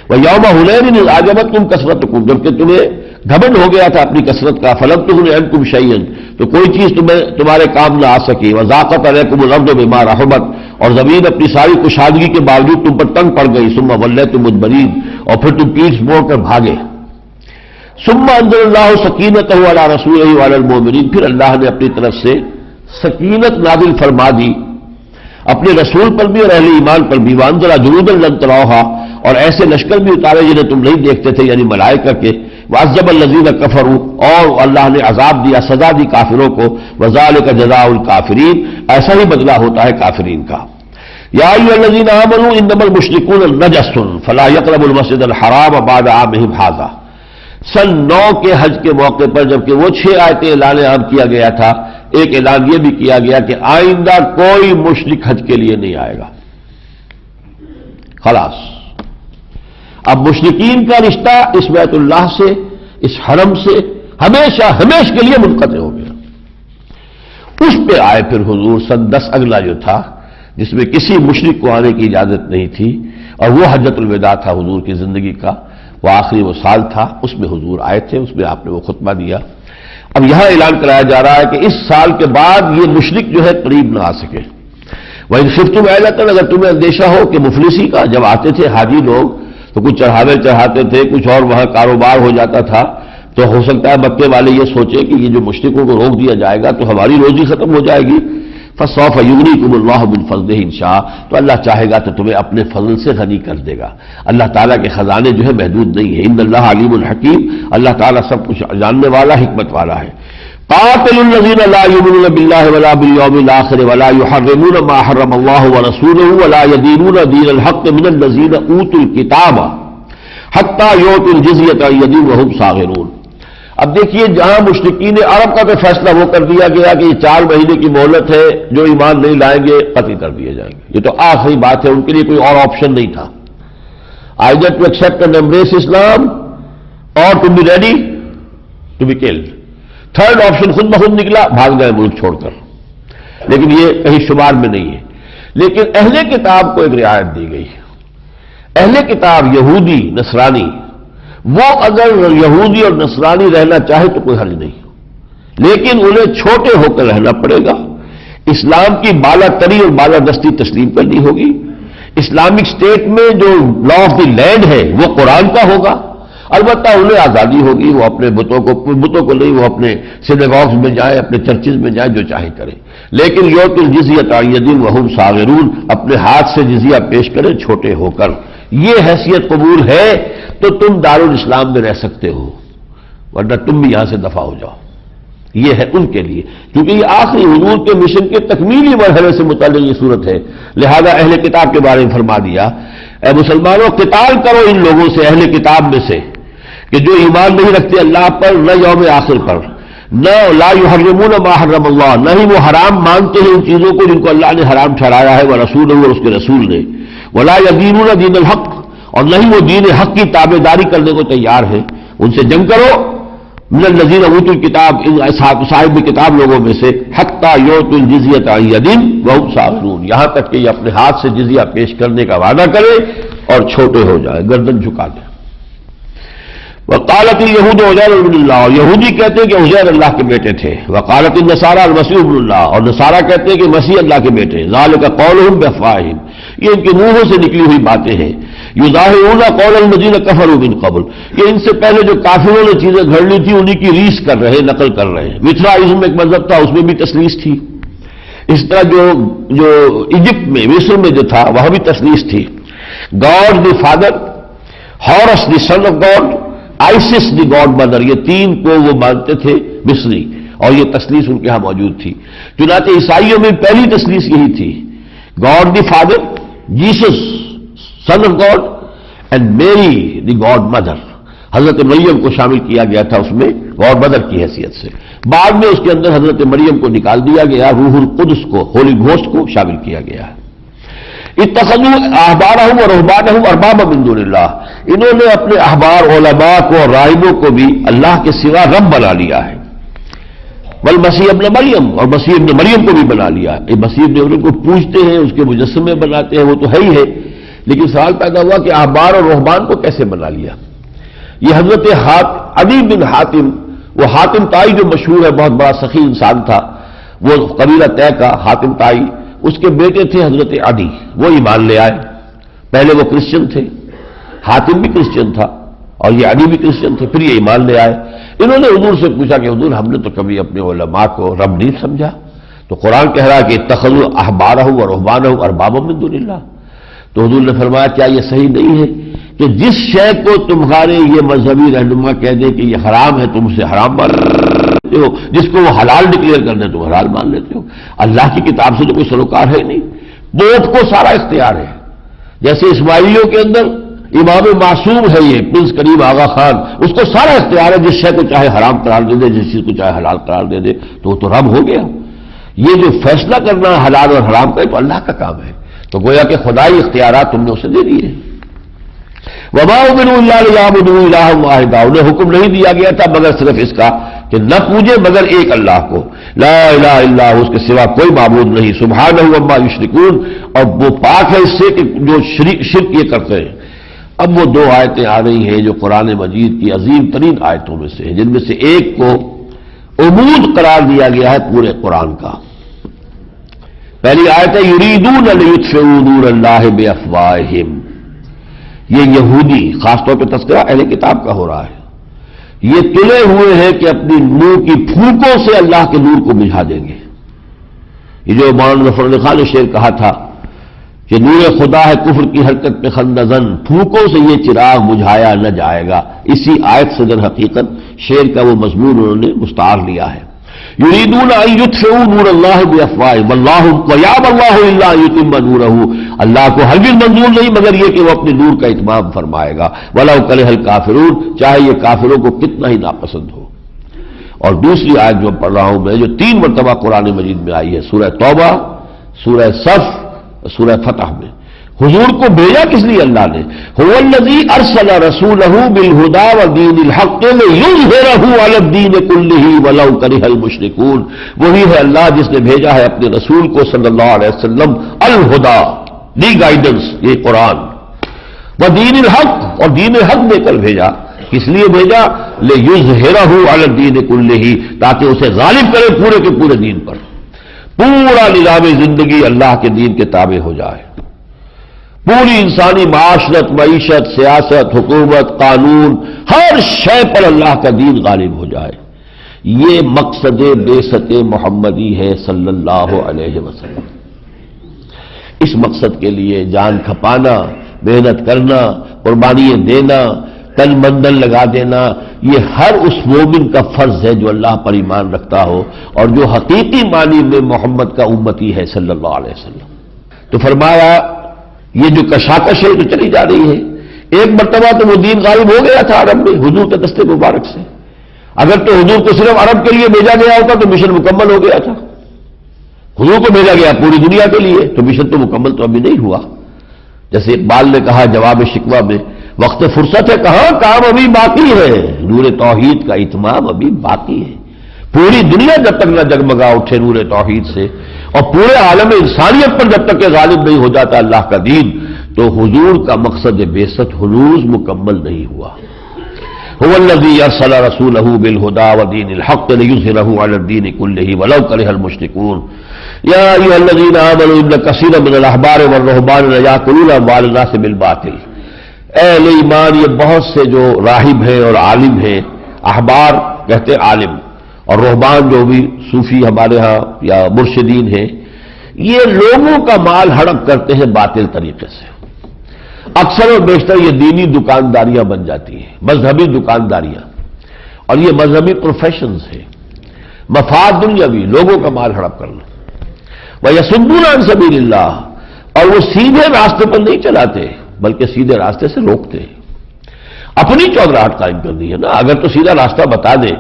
وَيَوْمَ حُنَيْنٍ إِذْ أَعْجَبَتْكُمْ كَثْرَتُكُمْ، جبکہ تمہیں گھمنڈ ہو گیا تھا اپنی کثرت کا، فَلَمْ تُغْنِ عَنْكُمْ شَيْئًا، تو کوئی چیز تمہارے کام نہ آ سکی، وَضَاقَتْ عَلَيْكُمُ الْأَرْضُ بِمَا رَحُبَتْ، اور زمین اپنی ساری کشادگی کے باوجود تم پر تنگ پڑ گئی، ثُمَّ وَلَّيْتُم مُدْبِرِينَ، اور پھر تم پیٹھ موڑ کر بھاگے۔ ثُمَّ أَنزَلَ اللَّهُ سَكِينَتَهُ عَلَى رَسُولِهِ وَعَلَى الْمُؤْمِنِينَ، پھر اللہ نے اپنی طرف سے سکینت نازل فرما دی اپنے رسول پر بھی اور اہل ایمان پر بھی، وَأَنزَلَ جُنُودًا لَّمْ تَرَوْهَا، اور ایسے لشکر بھی اتارے جنہیں تم نہیں دیکھتے تھے، یعنی ملائکہ کے، وَعَذَّبَ الَّذِينَ كَفَرُوا، اور اللہ نے عذاب دیا، سزا دی کافروں کو، وَذَلِكَ جَزَاءُ الْكَافِرِينَ، ایسا ہی بدلہ ہوتا ہے کافرین کا۔ یا ایھا الذین آمنوا انما المشرکون نجس فلا یقربوا المسجد الحرام بعد عامہم ھذا، سن 9 کے حج کے موقع پر جبکہ وہ 6 آیتیں اعلان عام کیا گیا تھا، ایک اعلان یہ بھی کیا گیا کہ آئندہ کوئی مشرک حج کے لیے نہیں آئے گا، خلاص۔ اب مشرکین کا رشتہ اس بیت اللہ سے، اس حرم سے ہمیشہ ہمیشہ کے لیے منقطع ہو گیا۔ اس پہ آئے پھر حضور سن 10 اگلا جو تھا، جس میں کسی مشرک کو آنے کی اجازت نہیں تھی، اور وہ حجۃ الوداع تھا حضور کی زندگی کا، وہ آخری وہ سال تھا، اس میں حضور آئے تھے، اس میں آپ نے وہ خطبہ دیا۔ اب یہاں اعلان کرایا جا رہا ہے کہ اس سال کے بعد یہ مشرک جو ہے قریب نہ آ سکے۔ وَإِنْ خِفْتُمْ عَيْلَةً، اگر تمہیں اندیشہ ہو کہ مفلسی کا، جب آتے تھے حاجی لوگ تو کچھ چڑھاوے چڑھاتے تھے، کچھ اور وہاں کاروبار ہو جاتا تھا، تو ہو سکتا ہے مکے والے یہ سوچے کہ یہ جو مشرکوں کو روک دیا جائے گا تو ہماری روزی ختم ہو جائے گی، فَسَوْفَ يُغْنِيكُمُ اللَّهُ مِنْ فَضْلِهِ إِنْ شَاءَ، تو اللہ چاہے گا تو تمہیں اپنے فضل سے غنی کر دے گا۔ اللہ تعالیٰ کے خزانے جو ہے محدود نہیں ہے، ان اللہ علیم الحکیم، اللہ تعالیٰ سب کچھ جاننے والا، حکمت والا ہے۔ قاتلوا الذین لا یؤمنون باللہ ولا بالیوم الآخر ولا یحرمون ما حرم اللہ ورسولہ ولا یدینون دین الحق من الذین اوتوا الکتاب حتی یؤتوا الجزیۃ عن ید وہم صاغرون۔ اب دیکھیے، جہاں مشرکین عرب کا تو فیصلہ وہ کر دیا گیا کہ یہ 4 مہینے کی مہلت ہے، جو ایمان نہیں لائیں گے قتل کر دیے جائیں گے، یہ تو آخری بات ہے، ان کے لیے کوئی اور آپشن نہیں تھا، either to accept and embrace Islam or to be ready to be killed۔ Third option خود بخود نکلا، بھاگ گئے ملک چھوڑ کر، لیکن یہ کہیں شمار میں نہیں ہے۔ لیکن اہل کتاب کو ایک رعایت دی گئی، اہل کتاب یہودی نصرانی، وہ اگر یہودی اور نصرانی رہنا چاہے تو کوئی حرج نہیں، لیکن انہیں چھوٹے ہو کر رہنا پڑے گا، اسلام کی بالا تری اور بالا دستی تسلیم کرنی ہوگی، اسلامک اسٹیٹ میں جو لا آف دی لینڈ ہے وہ قرآن کا ہوگا، البتہ انہیں آزادی ہوگی، وہ اپنے بتوں کو نہیں، وہ اپنے سینیگاگز میں جائیں، اپنے چرچز میں جائیں، جو چاہیں کریں، لیکن یؤتوا الجزیۃ عن ید وہم صاغرون، اپنے ہاتھ سے جزیہ پیش کریں چھوٹے ہو کر۔ یہ حیثیت قبول ہے تو تم دارالاسلام میں رہ سکتے ہو، ورنہ تم بھی یہاں سے دفع ہو جاؤ۔ یہ ہے ان کے لیے، کیونکہ یہ آخری حضور کے مشن کے تکمیلی مرحلے سے متعلق یہ صورت ہے، لہذا اہل کتاب کے بارے میں فرما دیا، اے مسلمانوں قتال کرو ان لوگوں سے، اہل کتاب میں سے، کہ جو ایمان نہیں رکھتے اللہ پر، نہ یوم آخر پر، نہ لا یحرمون ما حرم اللہ، نہ ہی وہ حرام مانتے ہیں ان چیزوں کو جن کو اللہ نے حرام ٹھہرایا ہے، ورسولہ، اور اس کے رسول نے، ولا یدینون دین الحق، اور نہ ہی وہ دین حق کی تابع داری کرنے کو تیار ہے، ان سے جنگ کرو، من الذین اوتوا الکتاب، ان صاحب کتاب لوگوں میں سے، حتی یؤتوا الجزیۃ عن ید وہم صاغرون، یہاں تک کہ یہ اپنے ہاتھ سے جزیہ پیش کرنے کا وعدہ کرے اور چھوٹے ہو جائے، گردن جھکا دیں۔ وقالت الیہود عزیر ابن اللہ، یہودی کہتے ہیں کہ عزیر اللہ کے بیٹے تھے، وقالت النصارى المسیح ابن اللہ، اور نصارہ کہتے ہیں کہ مسیح اللہ کے بیٹے، ذالک قولہم بافواہہم، یہ ان کے منہوں سے نکلی ہوئی باتیں ہیں، یظاہرون قول الذین کفروا من قبل، یہ ان سے پہلے جو کافروں نے چیزیں گھڑ لی تھی انہی کی ریس کر رہے ہیں، نقل کر رہے ہیں۔ متھرائزم ایک مذہب تھا، اس میں بھی تثلیث تھی، اس طرح جو ایجپٹ میں، مصر میں جو تھا وہاں بھی تثلیث تھی، God the father, Horus the son of God, Isis the God mother, یہ 3 کو وہ مانتے تھے مصری، اور یہ تثلیث ان کے ہاں موجود تھی۔ چنانچہ عیسائیوں میں پہلی تثلیث یہی تھی، God the father, Jesus son of God, and Mary the God mother, حضرت مریم کو شامل کیا گیا تھا اس میں گاڈ مدر کی حیثیت سے، بعد میں اس کے اندر حضرت مریم کو نکال دیا گیا، روح القدس کو، ہولی گھوسٹ کو شامل کیا گیا ہے۔ اتخذوا احبارهم ورهبانهم اربابا من دون اللہ، انہوں نے اپنے احبار علماء کو اور راہبوں کو بھی اللہ کے سوا رب بنا لیا ہے، والمسیح ابن مریم، اور مسیح ابن مریم کو بھی بنا لیا ہے۔ مسیح ابن مریم کو پوجتے ہیں، اس کے مجسمے بناتے ہیں، وہ تو ہے ہی ہے، لیکن سوال پیدا ہوا کہ احبار اور رہبان کو کیسے بنا لیا؟ یہ حضرت عدی بن حاتم، وہ حاتم طائی جو مشہور ہے، بہت بڑا سخی انسان تھا، وہ قبیلہ طے کا حاتم طائی، اس کے بیٹے تھے حضرت عدی، وہ ایمان لے آئے۔ پہلے وہ کرسچن تھے، حاتم بھی کرسچن تھا اور یہ عدی بھی کرسچن تھے، پھر یہ ایمان لے آئے۔ انہوں نے حضور سے پوچھا کہ حضور ہم نے تو کبھی اپنے علماء کو رب نہیں سمجھا، تو قرآن کہہ رہا ہے کہ اتخذوا احبارهم ورهبانهم اربابا من دون اللہ۔ تو حضور نے فرمایا کیا یہ صحیح نہیں ہے کہ جس شے کو تمہارے یہ مذہبی رہنما کہہ دے کہ یہ حرام ہے تم اسے حرام مان لیتے ہو، جس کو وہ حلال ڈکلیئر کر دے تم حلال مان لیتے ہو؟ اللہ کی کتاب سے تو کوئی سروکار ہے ہی نہیں، پوپ کو سارا اختیار ہے۔ جیسے اسماعیلیوں کے اندر امام معصوم ہے یہ پرنس کریم آغا خان، اس کو سارا اختیار ہے، جس شے کو چاہے حرام قرار دے دے، جس چیز کو چاہے حلال قرار دے دے، تو وہ تو رب ہو گیا۔ یہ جو فیصلہ کرنا حلال اور حرام کا تو اللہ کا کام ہے، تو گویا کہ خدائی اختیارات تم نے اسے دے دیے۔ وما امروا الا ليعبدوا الها واحدا، انہیں حکم نہیں دیا گیا تھا مگر صرف اس کا کہ نہ پوجے مگر ایک اللہ کو، لا الہ الا ہو، اس کے سوا کوئی معبود نہیں، سبحانہ عما یشرکون، اور وہ پاک ہے اس سے کہ جو شرک یہ کرتے ہیں۔ اب وہ دو آیتیں آ رہی ہیں جو قرآن مجید کی عظیم ترین آیتوں میں سے ہیں، جن میں سے ایک کو عمود قرار دیا گیا ہے پورے قرآن کا۔ پہلی آیت ہے یریدون لیطفئوا نور اللہ بافواہہم، یہ یہودی خاص طور پہ تذکرہ اہل کتاب کا ہو رہا ہے، یہ تلے ہوئے ہیں کہ اپنی منہ کی پھونکوں سے اللہ کے نور کو بجھا دیں گے۔ یہ جو مولانا ظفر علی خان نے شعر کہا تھا کہ نور خدا ہے کفر کی حرکت پہ خندزن، پھونکوں سے یہ چراغ بجھایا نہ جائے گا، اسی آیت سے در حقیقت شعر کا وہ مضمون انہوں نے مستعار لیا ہے۔ یریدون ان یطفئوا نور اللہ بافواہہم واللہ ویابی اللہ الا ان یتم نورہ، اللہ کو ہرگز منظور نہیں مگر یہ کہ وہ اپنے نور کا اتمام فرمائے گا، ولو کرہ الکافرون، چاہے یہ کافروں کو کتنا ہی ناپسند ہو۔ اور دوسری آیت جو پڑھ رہا ہوں میں، جو 3 مرتبہ قرآن مجید میں آئی ہے، سورہ توبہ، سورہ صف، سورہ فتح میں، حضور کو بھیجا کس لیے اللہ نے؟ هو الذی ارسل رسولہ بالہدی ودین الحق لیظہرہ علی الدین کلہ ولو کرہ المشرکون، وہی ہے اللہ جس نے بھیجا ہے اپنے رسول کو صلی اللہ علیہ وسلم الہدی، دی گائیڈنس، یہ قرآن، ودین الحق، اور دین حق دے کر بھیجا۔ کس لیے بھیجا؟ لیظہرہ علی الدین کلہ، تاکہ اسے غالب کرے پورے کے پورے دین پر، پورا نظام زندگی اللہ کے دین کے تابع ہو جائے، پوری انسانی معاشرت، معیشت، سیاست، حکومت، قانون، ہر شے پر اللہ کا دین غالب ہو جائے۔ یہ مقصد بعثت محمدی ہے صلی اللہ علیہ وسلم۔ اس مقصد کے لیے جان کھپانا، محنت کرنا، قربانیاں دینا، تن مندن لگا دینا، یہ ہر اس مومن کا فرض ہے جو اللہ پر ایمان رکھتا ہو اور جو حقیقی معنی میں محمد کا امتی ہے صلی اللہ علیہ وسلم۔ تو فرمایا یہ جو کشاکش ہے تو چلی جا رہی ہے، ایک مرتبہ تو وہ دین غالب ہو گیا تھا عرب میں حضور کے دستے مبارک سے، اگر تو حضور کو صرف عرب کے لیے بھیجا گیا ہوتا تو مشن مکمل ہو گیا تھا، حضور کو بھیجا گیا پوری دنیا کے لیے تو مشن تو مکمل تو ابھی نہیں ہوا۔ جیسے اقبال نے کہا جواب شکوہ میں، وقت فرصت ہے کہاں، کام ابھی باقی ہے، نور توحید کا اتمام ابھی باقی ہے۔ پوری دنیا جب تک نہ جگمگا اٹھے نور توحید سے، اور پورے عالم انسانیت پر جب تک کہ غالب نہیں ہو جاتا اللہ کا دین، تو حضور کا مقصد بعثت ہنوز مکمل نہیں ہوا۔ هو الذی ارسل رسولہ بالہدی ودین الحق لیظہرہ علی الدین کلہ ولو کرہ المشرکون یا ایھا الذین آمنوا ان کثیرا من الاحبار والرہبان لیأکلون اموال الناس بالباطل، اے اہل ایمان یہ بہت سے جو راہب ہیں اور عالم ہیں، احبار کہتے عالم، اور رہبان جو بھی صوفی ہمارے ہاں یا مرشدین ہیں، یہ لوگوں کا مال ہڑپ کرتے ہیں باطل طریقے سے۔ اکثر اور بیشتر یہ دینی دکانداریاں بن جاتی ہیں، مذہبی دکانداریاں، اور یہ مذہبی پروفیشنز ہیں، مفاد دنیاوی، لوگوں کا مال ہڑپ کرنا۔ وَيَصُدُّونَ عَن سَبِيلِ اللَّهِ، اور وہ سیدھے راستے پر نہیں چلاتے بلکہ سیدھے راستے سے روکتے ہیں۔ اپنی چودراہٹ قائم کرنی ہے نا، اگر تو سیدھا راستہ بتا دے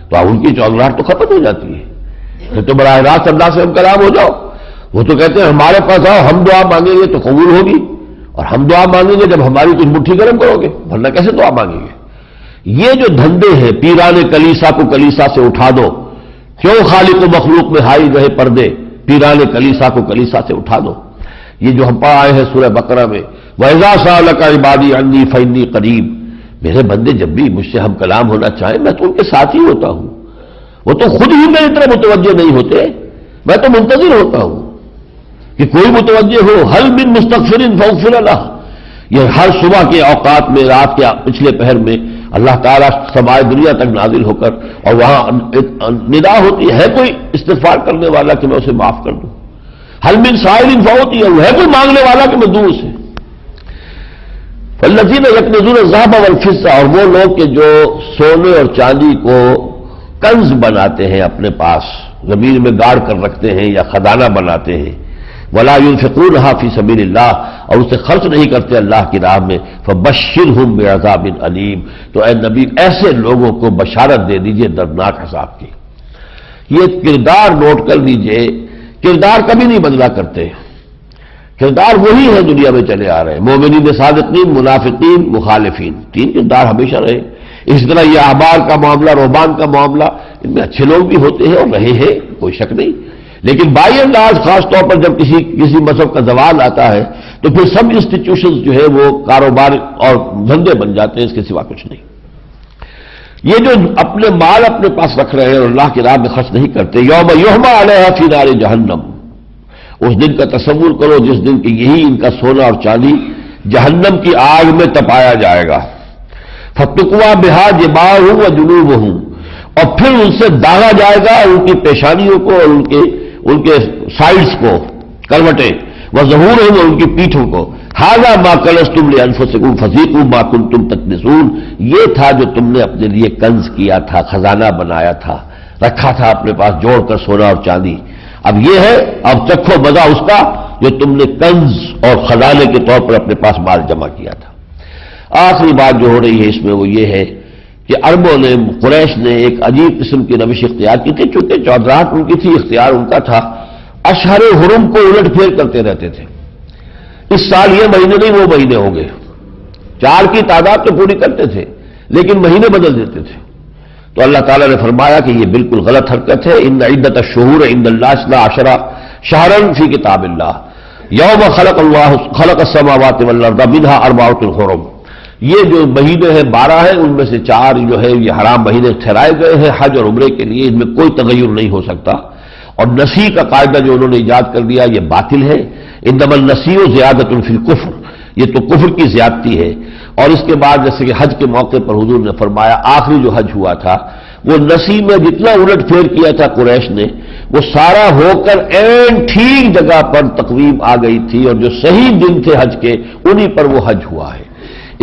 تو ان کی چودراہٹ تو ختم ہو جاتی ہے، پھر تو براہ راست اللہ سے ہم کلام ہو جاؤ۔ وہ تو کہتے ہیں ہمارے پاس آؤ، ہم دعا مانگیں گے تو قبول ہوگی، اور ہم دعا مانگیں گے جب ہماری کچھ مٹھی گرم کرو گے، ورنہ کیسے دعا مانگیں گے؟ یہ جو دھندے ہیں، پیران کلیسا کو کلیسا سے اٹھا دو، کیوں خالق و مخلوق میں ہائی رہے پردے، پیران کلیسا کو کلیسا سے اٹھا دو۔ یہ جو ہم پڑھ آئے ہیں سورہ بقرہ میں، وَإِذَا سَأَلَكَ عِبَادِي عَنِّي فَإِنِّي قَرِيبٌ، میرے بندے جب بھی مجھ سے ہم کلام ہونا چاہیں میں تو ان کے ساتھ ہی ہوتا ہوں۔ وہ تو خود ہی میری طرح متوجہ نہیں ہوتے، میں تو منتظر ہوتا ہوں کہ کوئی متوجہ ہو۔ هَلْ مِن مُسْتَغْفِرٍ فَاغْفِرَ لَهُ، یہ ہر صبح کے اوقات میں، رات کے پچھلے پہر میں اللہ تعالیٰ سمائے دنیا تک نازل ہو کر، اور وہاں ندا ہوتی ہے کوئی استغفار کرنے والا کہ میں اسے معاف کر دوں؟ هَلْ مِن سَائِلٍ فَأُعْطِيَهُ، ہے کوئی مانگنے والا کہ میں دوں اسے؟ فالذین یکنزون الذهب والفضة، اور وہ لوگ کہ جو سونے اور چاندی کو کنز بناتے ہیں اپنے پاس، زمین میں گاڑ کر رکھتے ہیں یا خزانہ بناتے ہیں، ولا ينفقونها فی سبیل اللہ، اور اسے خرچ نہیں کرتے اللہ کی راہ میں، فبشرهم بعذاب علیم، تو اے نبی ایسے لوگوں کو بشارت دے دیجئے دردناک عذاب کی۔ یہ کردار نوٹ کر لیجئے، کردار کبھی نہیں بدلا کرتے، کردار وہی ہے دنیا میں چلے آ رہے ہیں، مومنین صادقین، منافقین، مخالفین، تین کردار ہمیشہ رہے۔ اس طرح یہ احبار کا معاملہ، رہبان کا معاملہ، ان میں اچھے لوگ بھی ہوتے ہیں اور رہے ہیں، کوئی شک نہیں، لیکن بائی انداز خاص طور پر جب کسی مذہب کا زوال آتا ہے تو پھر سب انسٹیٹیوشنز جو ہے وہ کاروبار اور دھندے بن جاتے ہیں، اس کے سوا کچھ نہیں۔ یہ جو اپنے مال اپنے پاس رکھ رہے ہیں اور اللہ کی راہ میں خرچ نہیں کرتے، یوم یحمى علیہا فی نار جہنم، اس دن کا تصور کرو جس دن کہ یہی ان کا سونا اور چاندی جہنم کی آگ میں تپایا جائے گا، فتقویٰ بہا جباہہم وجنوبہم، اور پھر ان سے داغا جائے گا ان کی پیشانیوں کو اور ان کے سائڈز کو، کروٹیں، وظہورہم، اور ان کی پیٹھوں کو، ھذا ما کنزتم لانفسکم فذوقوا ما کنتم تکنزون، یہ تھا جو تم نے اپنے لیے کنز کیا تھا، خزانہ بنایا تھا، رکھا تھا اپنے پاس جوڑ کر سونا اور چاندی، اب یہ ہے، اب چکھو مزہ اس کا جو تم نے کنز اور خزانے کے طور پر اپنے پاس مال جمع کیا تھا۔ آخری بات جو ہو رہی ہے اس میں وہ یہ ہے کہ عربوں نے، قریش نے ایک عجیب قسم کی روش اختیار کی تھی، چونکہ چودراہٹ ان کی تھی، اختیار ان کا تھا، اشہر حرم کو الٹ پھیر کرتے رہتے تھے۔ اس سال یہ مہینے نہیں وہ مہینے ہوں گے، 4 کی تعداد تو پوری کرتے تھے لیکن مہینے بدل دیتے تھے، تو اللہ تعالیٰ نے فرمایا کہ یہ بالکل غلط حرکت ہے۔ ان عدت الشہور عند اللہ 12 شہرا فی کتاب اللہ یوم خلق السماوات والارض منها 4 حرم، یہ جو مہینے ہیں 12 ہیں، ان میں سے 4 جو ہے یہ حرام مہینے ٹھہرائے گئے ہیں حج اور عمرے کے لیے، ان میں کوئی تغیر نہیں ہو سکتا، اور نسی کا قاعدہ جو انہوں نے ایجاد کر دیا یہ باطل ہے۔ انما النسی زیادۃ فی الکفر، یہ تو کفر کی زیادتی ہے۔ اور اس کے بعد جیسے کہ حج کے موقع پر حضور نے فرمایا آخری جو حج ہوا تھا وہ نسی میں جتنا الٹ پھیر کیا تھا قریش نے وہ سارا ہو کر عین ٹھیک جگہ پر تقویم آ گئی تھی، اور جو صحیح دن تھے حج کے انہی پر وہ حج ہوا ہے۔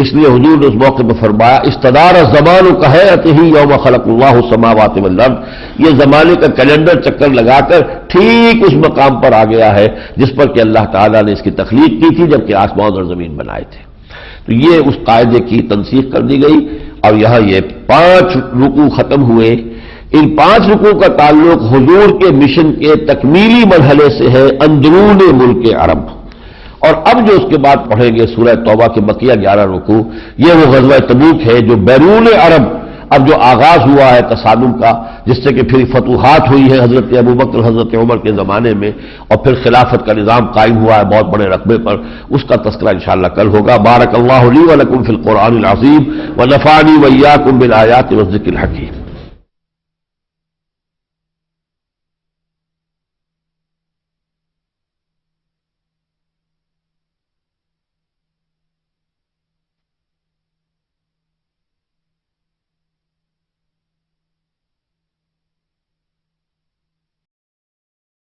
اس لیے حضور نے اس موقع پر فرمایا استدار الزمان کہیئتہ یوم خلق اللہ السماوات والارض، یہ زمانے کا کیلنڈر چکر لگا کر ٹھیک اس مقام پر آ گیا ہے جس پر کہ اللہ تعالیٰ نے اس کی تخلیق کی تھی جبکہ آسمان اور زمین بنائے تھے۔ تو یہ اس قاعدے کی تنسیخ کر دی گئی، اور یہاں یہ 5 رکوع ختم ہوئے۔ ان 5 رکوع کا تعلق حضور کے مشن کے تکمیلی مرحلے سے ہے اندرون ملک عرب، اور اب جو اس کے بعد پڑھیں گے سورہ توبہ کے بقیہ 11 رکوع، یہ وہ غزوہ تبوک ہے جو بیرون عرب اب جو آغاز ہوا ہے تصادم کا، جس سے کہ پھر فتوحات ہوئی ہے حضرت ابوبکر حضرت عمر کے زمانے میں، اور پھر خلافت کا نظام قائم ہوا ہے بہت بڑے رقبے پر، اس کا تذکرہ انشاءاللہ کل ہوگا۔ بارک اللہ لی ولکم فی القرآن العظیم ونفعنی وإیاکم بالآیات والذکر الحکیم۔